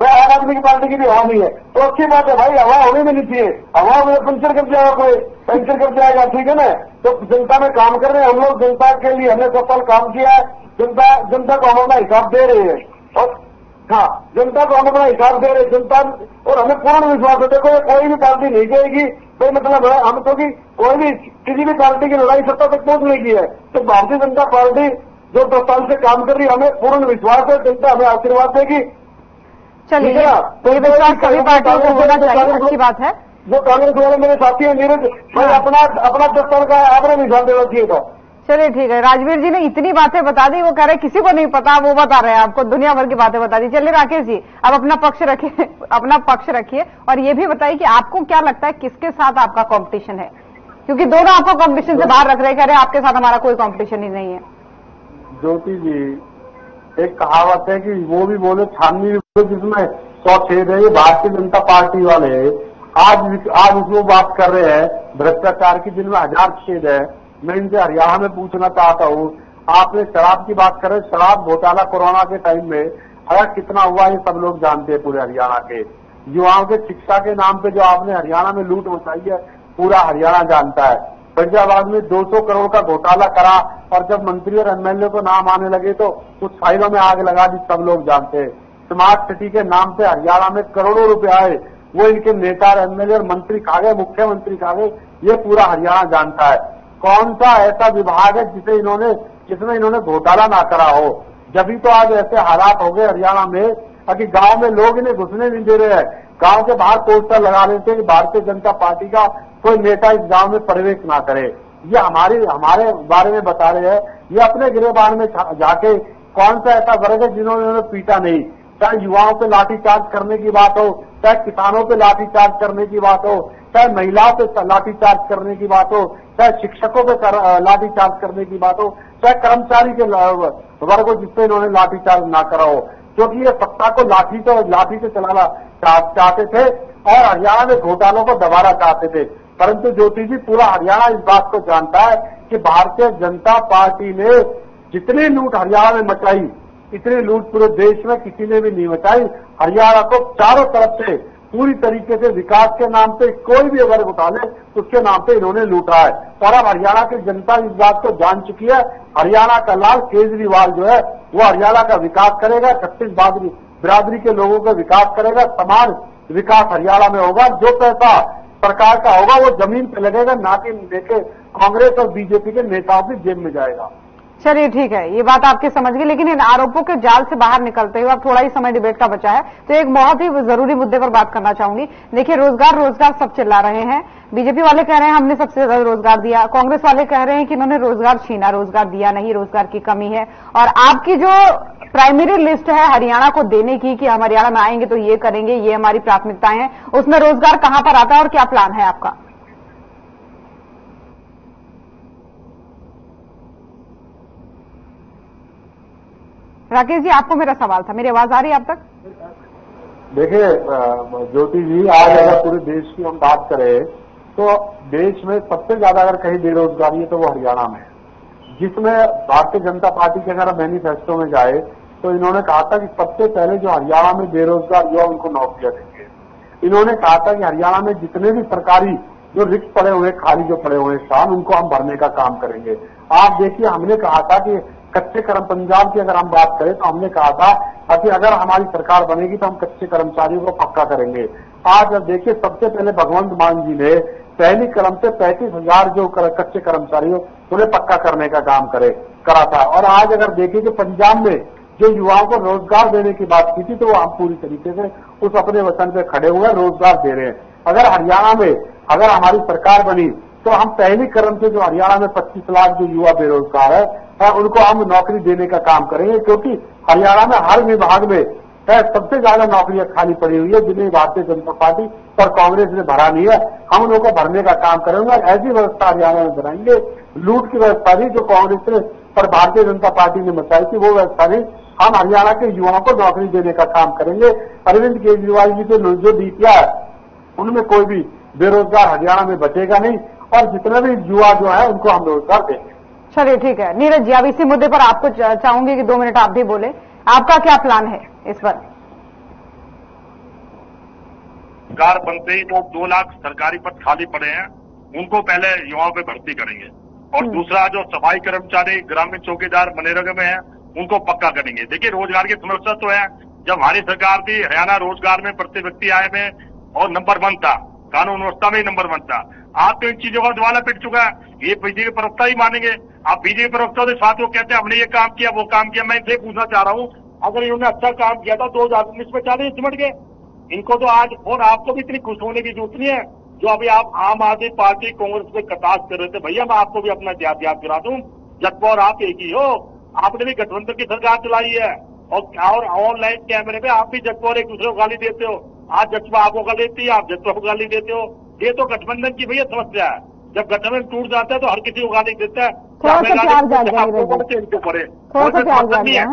मैं आम आदमी की पार्टी की भी हवा नहीं है। तो अच्छी बात है भाई, हवा होनी भी नहीं चाहिए, हवा में पंचर कर जाएगा, कोई पंचर कर जाएगा, ठीक है ना। तो जनता में काम कर रहे हैं हम लोग, जनता के लिए हमने सफल काम किया है, जनता को हम अपना हिसाब दे रहे हैं। और हाँ, जनता को हम अपना हिसाब दे रहे जनता, और हमें पूर्ण विश्वास है। देखो कोई भी पार्टी नहीं कहेगी, कोई मतलब है हम तो कि कोई भी किसी भी पार्टी की लड़ाई सत्ता तक पहुंच नहीं की है। तो भारतीय जनता पार्टी जो 10 साल से काम कर रही है, हमें पूर्ण विश्वास है, जनता हमें आशीर्वाद देगी। चलिए, ये विश्वास सभी पार्टियों को होना चाहिए, अच्छी बात है। जो कांग्रेस वाले मेरे साथी हैं नीरज, मैं अपना 10 साल का आपने विश्वास देना चाहिए था। चलिए ठीक है, राजवीर जी ने इतनी बातें बता दी, वो कह रहे किसी को नहीं पता, वो बता रहे हैं आपको, दुनिया भर की बातें बता दी। चलिए राकेश जी, अब अपना पक्ष रखिए और ये भी बताइए कि आपको क्या लगता है किसके साथ आपका कंपटीशन है, क्योंकि दोनों आपको कंपटीशन से बाहर रख रहे हैं, कह रहे आपके साथ हमारा कोई कंपटीशन ही नहीं है। ज्योति जी, एक कहावत है कि वो भी बोले छाननी जिसमें 100 छेद है, ये भारतीय जनता पार्टी वाले आज उसको बात कर रहे हैं भ्रष्टाचार की, जिनमें 1000 छेद है। मैं इनसे हरियाणा में पूछना चाहता हूँ, आपने शराब की बात करें, शराब घोटाला कोरोना के टाइम में अगर कितना हुआ ये सब लोग जानते हैं, पूरे हरियाणा के युवाओं के शिक्षा के नाम पे जो आपने हरियाणा में लूट मचाई है, पूरा हरियाणा जानता है। फैजाबाद में 200 करोड़ का घोटाला करा, और जब मंत्री और एमएलए को नाम आने लगे तो उस फाइलों में आग लगा दी, सब लोग जानते हैं। स्मार्ट सिटी के नाम पे हरियाणा में करोड़ों रुपए आए, वो इनके नेता और एमएलए और मंत्री खा गए, मुख्यमंत्री खा गए, ये पूरा हरियाणा जानता है। कौन सा ऐसा विभाग है जिसमें इन्होंने घोटाला ना करा हो? जब ही तो आज ऐसे हालात हो गए हरियाणा में कि गांव में लोग इन्हें घुसने नहीं दे रहे हैं। गांव के बाहर पोस्टर लगा देते हैं कि भारतीय जनता पार्टी का कोई नेता इस गांव में प्रवेश ना करे। ये हमारे बारे में बता रहे हैं। ये अपने गिरबान में जाके कौन सा ऐसा वर्ग है जिन्होंने पीटा नहीं, चाहे युवाओं पे लाठीचार्ज करने की बात हो, चाहे किसानों पे लाठीचार्ज करने की बात हो, चाहे महिलाओं पे लाठीचार्ज करने की बात हो, चाहे शिक्षकों पे लाठीचार्ज करने की बात हो, चाहे कर्मचारी के वर्ग को जिसपे इन्होंने लाठीचार्ज ना करा हो, क्योंकि ये सत्ता को लाठी से चलाना चाहते थे और हरियाणा में घोटालों को दबाना चाहते थे। परंतु ज्योति जी, पूरा हरियाणा इस बात को जानता है कि भारतीय जनता पार्टी ने जितनी लूट हरियाणा में मचाई, इतनी लूट पूरे देश में किसी ने भी नहीं मचाई। हरियाणा को चारों तरफ से पूरी तरीके से विकास के नाम पे कोई भी अगर उठा ले उसके नाम पे इन्होंने लूटा है। और अब हरियाणा की जनता इस बात को जान चुकी है। हरियाणा का लाल केजरीवाल जो है वो हरियाणा का विकास करेगा, 36 बिरादरी के लोगों का विकास करेगा, समान विकास हरियाणा में होगा। जो पैसा सरकार का होगा वो जमीन पे लगेगा, ना कि लेके कांग्रेस और बीजेपी के नेताओं की जेब में जाएगा। चलिए ठीक है, ये बात आपकी समझ गई, लेकिन इन आरोपों के जाल से बाहर निकलते हुए अब थोड़ा ही समय डिबेट का बचा है, तो एक बहुत ही जरूरी मुद्दे पर बात करना चाहूंगी। देखिए, रोजगार सब चिल्ला रहे हैं। बीजेपी वाले कह रहे हैं हमने सबसे ज्यादा रोजगार दिया, कांग्रेस वाले कह रहे हैं कि इन्होंने रोजगार छीना, रोजगार दिया नहीं, रोजगार की कमी है। और आपकी जो प्राइमरी लिस्ट है हरियाणा को देने की कि हम हरियाणा में आएंगे तो ये करेंगे, ये हमारी प्राथमिकताएं हैं, उसमें रोजगार कहां पर आता है और क्या प्लान है आपका? राकेश जी, आपको मेरा सवाल था, मेरी आवाज आ रही है आप तक? देखिए ज्योति जी, आज अगर पूरे देश की हम बात करें तो देश में सबसे ज्यादा अगर कहीं बेरोजगारी है तो वो हरियाणा में है, जिसमें भारतीय जनता पार्टी के अगर मैनिफेस्टो में जाए तो इन्होंने कहा था कि सबसे पहले जो हरियाणा में बेरोजगार युवा उनको नौकरियां देंगे। इन्होंने कहा था कि हरियाणा में जितने भी सरकारी जो रिक्त पड़े हुए, खाली जो पड़े हुए स्थान, उनको हम भरने का काम करेंगे। आप देखिए, हमने कहा था कि कच्चे कर्म पंजाब की अगर हम बात करें तो हमने कहा था कि अगर हमारी सरकार बनेगी तो हम कच्चे कर्मचारियों को पक्का करेंगे। आज देखिए, सबसे पहले भगवंत मान जी ने पहली कलम से 35,000 जो कच्चे कर्मचारियों उन्हें पक्का करने का काम करा था। और आज अगर देखिए कि पंजाब में जो युवाओं को रोजगार देने की बात की थी तो हम पूरी तरीके से उस अपने वचन पे खड़े हुए रोजगार दे रहे हैं। अगर हरियाणा में अगर हमारी सरकार बनी तो हम पहली कदम से जो हरियाणा में 25 लाख जो युवा बेरोजगार है उनको हम नौकरी देने का काम करेंगे, क्योंकि हरियाणा में हर विभाग में सबसे ज्यादा नौकरियां खाली पड़ी हुई है जिन्हें भारतीय जनता पार्टी और कांग्रेस ने भरा नहीं है। हम उनको भरने का काम करेंगे। ऐसी व्यवस्था हरियाणा में बनाएंगे, लूट की व्यवस्था नहीं जो कांग्रेस ने पर भारतीय जनता पार्टी ने मचाई थी वो व्यवस्था नहीं। हम हरियाणा के युवाओं को नौकरी देने का काम करेंगे। अरविंद केजरीवाल जी के जो नीतियां है उनमें कोई भी बेरोजगार हरियाणा में बचेगा नहीं और जितने भी युवा जो है उनको हम रोजगार देंगे। चलिए ठीक है नीरज जी, अब इसी मुद्दे पर आपको चाहूंगी कि 2 मिनट आप भी बोले, आपका क्या प्लान है इस पर? सरकार बनते ही तो 2 लाख सरकारी पद खाली पड़े हैं, उनको पहले युवाओं पे भर्ती करेंगे। और दूसरा जो सफाई कर्मचारी ग्रामीण चौकीदार मनरेगा में है उनको पक्का करेंगे। देखिए रोजगार की समस्या तो है, जब हमारी सरकार थी हरियाणा रोजगार में प्रति व्यक्ति आय में और नंबर 1 था, कानून व्यवस्था में ही नंबर 1 था। आज तो इन चीजों का दिवाला पिट चुका है। ये बीजेपी प्रवक्ता ही मानेंगे। आप बीजेपी प्रवक्ता के साथ वो कहते हैं हमने ये काम किया वो काम किया। मैं इनसे पूछना चाह रहा हूँ, अगर इन्होंने अच्छा काम किया था 2019 में 40 सिमट गए, इनको तो आज और आपको भी इतनी खुश होने की जरूरत नहीं है। जो अभी आप आम आदमी पार्टी कांग्रेस पे कटाक्ष कर रहे थे, भैया मैं आपको भी अपना इतिहास याद करा दूं, जगपा और आप एक ही हो। आपने भी गठबंधन की सरकार चलाई है और ऑनलाइन कैमरे में आप भी जगपा और एक दूसरे को गाली देते हो। आज जगपा आपको गाली देती है, आप जगपा को गाली देते हो। ये तो गठबंधन की भैया समस्या है। जब गठबंधन टूट जाता है तो हर किसी को गाली देता है। थोड़ा सा प्यार जाग गया,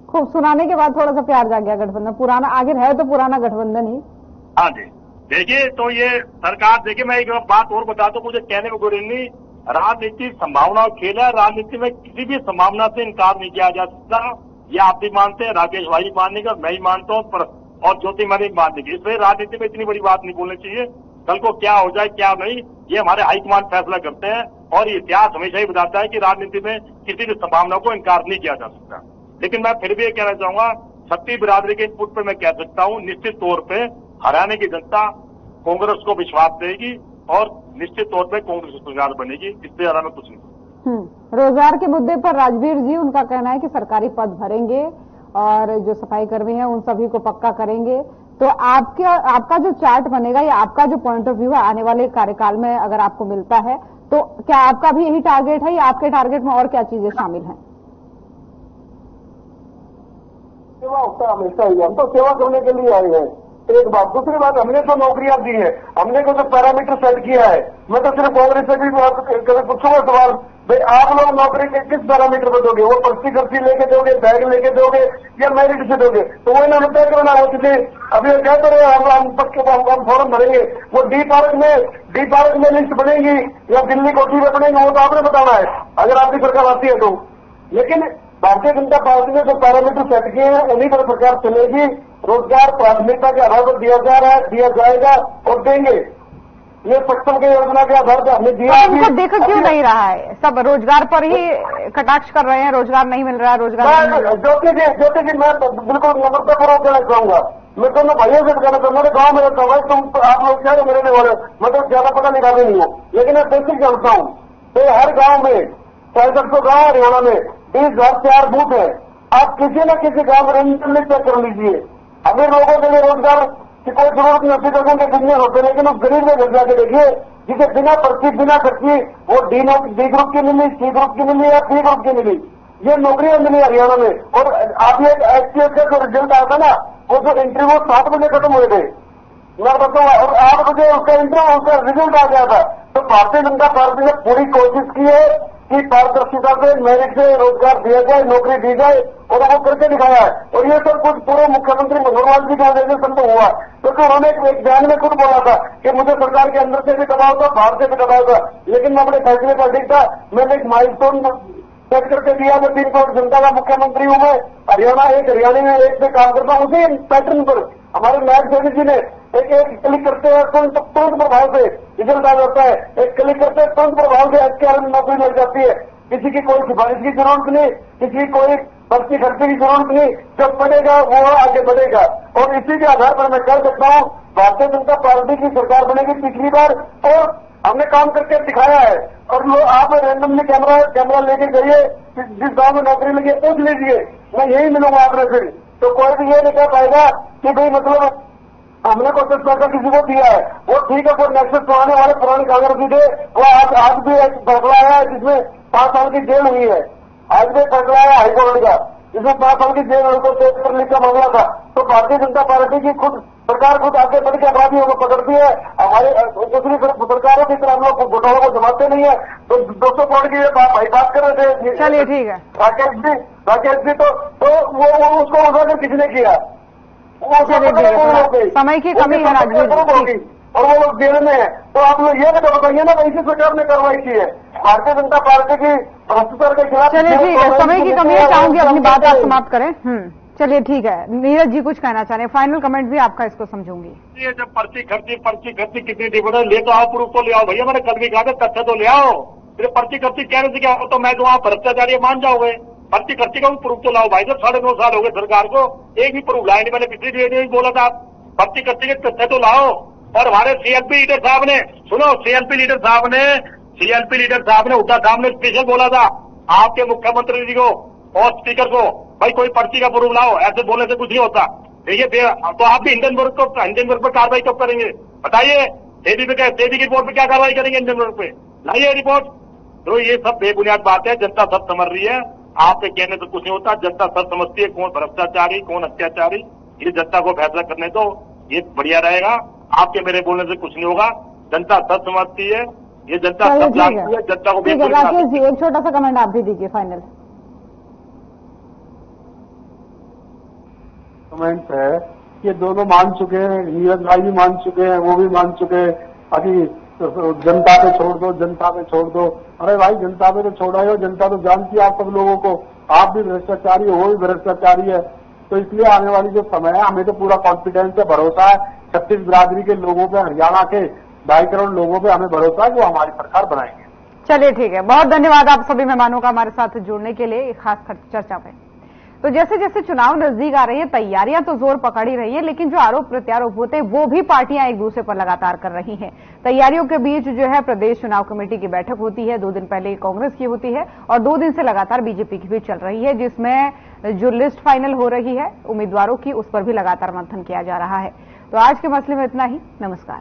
खूब सुनाने के बाद थोड़ा सा प्यार जाग गया। गठबंधन पुराना आगे है तो पुराना गठबंधन ही। हाँ जी, देखिए तो ये सरकार, देखिए मैं एक बात और बता दूं, मुझे कहने में कोई नहीं, राजनीति संभावना खेल है। राजनीति में किसी भी संभावना से इनकार नहीं किया जा सकता। ये आप भी मानते हैं, राकेश भाई मानेंगे, मैं ही मानता हूँ और ज्योति मनी मानेंगे। इसलिए राजनीति में इतनी बड़ी बात नहीं बोलनी चाहिए। कल को क्या हो जाए क्या नहीं ये हमारे हाईकमान फैसला करते हैं। और इतिहास हमेशा ही बताता है कि राजनीति में किसी भी संभावना को इनकार नहीं किया जा सकता। लेकिन मैं फिर भी ये कहना चाहूंगा, छत्तीस बिरादरी के इनपुट पर मैं कह सकता हूँ, निश्चित तौर पे हरियाणा की जनता कांग्रेस को विश्वास देगी और निश्चित तौर पे कांग्रेस सरकार बनेगी। इससे ज्यादा मैं कुछ नहीं। रोजगार के मुद्दे पर राजवीर जी, उनका कहना है कि सरकारी पद भरेंगे और जो सफाई कर्मी हैं उन सभी को पक्का करेंगे। तो आपका जो चार्ट बनेगा या आपका जो पॉइंट ऑफ व्यू है आने वाले कार्यकाल में अगर आपको मिलता है तो क्या आपका भी यही टारगेट है या आपके टारगेट में और क्या चीजें शामिल हैं? सेवा होता है हमेशा ही, हम तो सेवा करने के लिए आए हैं। एक बात, दूसरी बात, हमने तो नौकरियां दी है, हमने को जो पैरामीटर सेट किया है। मैं तो सिर्फ कांग्रेस से भी कभी पूछूंगा सवाल, भाई आप लोग नौकरी के किस पैरामीटर पर दोगे? वो पर्ची कर्ची लेके दोगे, बैग लेके दोगे या मेरिट से दोगे? तो वो इन्होंने तय करना हो चुके। अभी क्या करें हम फॉर्म भरेंगे, वो डी पार्क में लिस्ट बनेगी या दिल्ली कोठी में बनेगी, वो तो आपने बताना है अगर आपकी सरकार आती है तो। लेकिन भारतीय जनता पार्टी ने जो पैरामीटर सेट किए हैं उन्हीं पर सरकार चलेगी। रोजगार प्राथमिकता के आधार पर दिया जाएगा और देंगे। ये सक्षम के योजना के आधार पर हमने दिया। इनको देखा क्यों नहीं रहा है? सब रोजगार पर ही कटाक्ष कर रहे हैं, रोजगार नहीं मिल रहा है, ज्योति जी मैं बिल्कुल नम्रतापूर्वक कहना चाहूंगा, मैं दोनों भाइयों से कहना चाहूंगा, मेरे गाँव में रहता हूँ, तुम आप लोग क्या मेरे नहीं बोले, मैं तो ज्यादा पता निकाले नहीं हूँ, लेकिन मैं बेसिक जानता हूँ। तो हर गाँव में 6500 गाँव हरियाणा में 20,004 बूथ है। आप किसी न किसी गाँव में चेक कर लीजिए। अमीर लोगों के लिए रोजगार की कोई जरूरत नहीं, अस्सी लोगों के बिजनेस होते, लेकिन उस गरीब में घर जाके देखिए जिसे बिना पर्ची बिना खर्ची वो डी ग्रुप की मिली, सी ग्रुप की मिली या पी ग्रुप की मिली, ये नौकरियां मिली हरियाणा में। और आप ये एसटीएफ का जो रिजल्ट आया था ना, वो जो इंटरव्यू 7 बजे खत्म हुए थे, मैं बताऊंगा, और 8 बजे उसका इंटरव्यू उसका रिजल्ट आ गया था। तो भारतीय जनता पार्टी ने पूरी कोशिश की है कि पारदर्शिता से मेरिट से रोजगार दिया जाए, नौकरी दी जाए, और वो करके दिखाया है। और ये सब कुछ पूर्व मुख्यमंत्री मनोहर जी का वजह से हुआ, क्योंकि उन्होंने एक बयान में खुद बोला था कि मुझे सरकार के अंदर से भी दबाव था, बाहर से भी दबाव था, लेकिन मैं अपने फैसले पर ठीक था। मैंने एक माइलस्टोन सेट करके दिया, मैं 3 करोड़ जनता का मुख्यमंत्री हूं। मैं हरियाणा में एक से काम करता हूं। उसी पैटर्न पर हमारे नायक देवी जी ने एक क्लिक करते हैं तुरंत प्रभाव से रिजल्ट आ जाता है, एक क्लिक करते हैं तुरंत प्रभाव से एचकेआर में नौकरी लग जाती है। किसी की कोई सिफारिश की जरूरत नहीं, किसी की कोई पर्ची खर्चे की जरूरत नहीं। जब बढ़ेगा वो आगे बढ़ेगा और इसी के आधार पर मैं कह सकता हूँ भारतीय जनता पार्टी की सरकार बनेगी पिछली बार और हमने काम करके दिखाया है। और लोग आप रैंडमली कैमरा लेके जाइए, जिस गांव में नौकरी लगी पूछ लीजिए, मैं यही मिलूंगा आपने फिर। तो कोई भी ये नहीं कह पाएगा कि भाई मतलब हमने कोई 10 पैसा किसी को दिया है। वो ठीक है, कोई नेक्सस चलाने वाले पुराने कांग्रेसी थे, वो आज भी एक फैसला आया है जिसमें 5 साल की जेल हुई है। आज भी फैसला आया हाईकोर्ट का जिसमें 5 साल की जेल उनको पेश करने का मामला था। तो भारतीय जनता पार्टी की सरकार खुद आगे बढ़ के अपराधियों को पकड़ती है। हमारे दूसरी सरकारों की तरह हम लोग घोटालों को जमाते नहीं है। तो 200 करोड़ की बात कर रहे थे। चलिए ठीक है राकेश जी तो वो उसको उठाकर किसने किया? समय की कमी है राजवीर, और वो लोग जेल में है। तो आप लोग ये बताइए ना, इसी सरकार ने कार्रवाई की है भारतीय जनता पार्टी की भ्रष्टाचार के खिलाफ। चलिए ठीक है, समय की कमी है, चाहूंगी अपनी बात आप समाप्त करें। चलिए ठीक है, नीरज जी कुछ कहना चाह रहे हैं, फाइनल कमेंट भी आपका इसको समझूंगी। ये जब पर्ची खर्ची कितनी डिविडेंड ले तो आओ, प्रूफ तो ले आओ भैया। मैंने कल भी कहा था तथ्य तो ले आओ। फिर पर्ची खर्ची कहने से क्या हो, तो मैं जो आप भ्रष्टाचारी मान जाओगे। पर्ची खर्ची का भी प्रूफ तो लाओ भाई। जब 9.5 साल हो गए सरकार को, एक भी प्रूफ लाए नहीं। मैंने पिछली डेट में बोला था पर्ची खर्ची के तथ्य तो लाओ। और हमारे सीएलपी लीडर साहब ने, सुनो, सीएलपी लीडर साहब ने हुड्डा साहब ने स्पेशल बोला था आपके मुख्यमंत्री जी को और स्पीकर को, भाई कोई पर्ची का प्रूफ लाओ। ऐसे बोलने से कुछ नहीं होता। देखिए तो आप भी इंडियन वर्ग पर कार्रवाई कब करेंगे बताइए? सेबी की रिपोर्ट पे क्या कार्रवाई करेंगे इंडियन वर्ग पे? लाइए रिपोर्ट। तो ये सब बेबुनियाद बात है, जनता सब समझ रही है। आपके कहने से कुछ नहीं होता, जनता सब समझती है कौन भ्रष्टाचारी कौन अत्याचारी। ये जनता को फैसला करने दो, ये बढ़िया रहेगा। आपके मेरे बोलने से कुछ नहीं होगा, जनता सब समझती है, ये जनता सब जानती है। जनता को राकेश जी एक छोटा सा कमेंट आप भी दीजिए फाइनल कमेंट है। ये दोनों मान चुके हैं, नीरज भाई भी मान चुके हैं, वो भी मान चुके हैं। अभी जनता पे छोड़ दो, जनता पे छोड़ दो। अरे भाई जनता पे तो छोड़ा हो, जनता तो जानती है आप सब लोगों को। आप भी भ्रष्टाचारी हो, वो भी भ्रष्टाचारी है। तो इसलिए आने वाली जो समय है, हमें तो पूरा कॉन्फिडेंस है, भरोसा है 36 बिरादरी के लोगों पे, हरियाणा के 2.5 करोड़ लोगों पे हमें भरोसा है कि वो हमारी सरकार बनाएंगे। चलिए ठीक है, बहुत धन्यवाद आप सभी मेहमानों का हमारे साथ जुड़ने के लिए खास चर्चा में। तो जैसे जैसे चुनाव नजदीक आ रही है, तैयारियां तो जोर पकड़ ही रही है, लेकिन जो आरोप प्रत्यारोप होते हैं वो भी पार्टियां एक दूसरे पर लगातार कर रही हैं। तैयारियों के बीच जो है प्रदेश चुनाव कमेटी की बैठक होती है, 2 दिन पहले कांग्रेस की होती है और 2 दिन से लगातार बीजेपी की भी चल रही है, जिसमें जो लिस्ट फाइनल हो रही है उम्मीदवारों की, उस पर भी लगातार मंथन किया जा रहा है। तो आज के मसले में इतना ही। नमस्कार।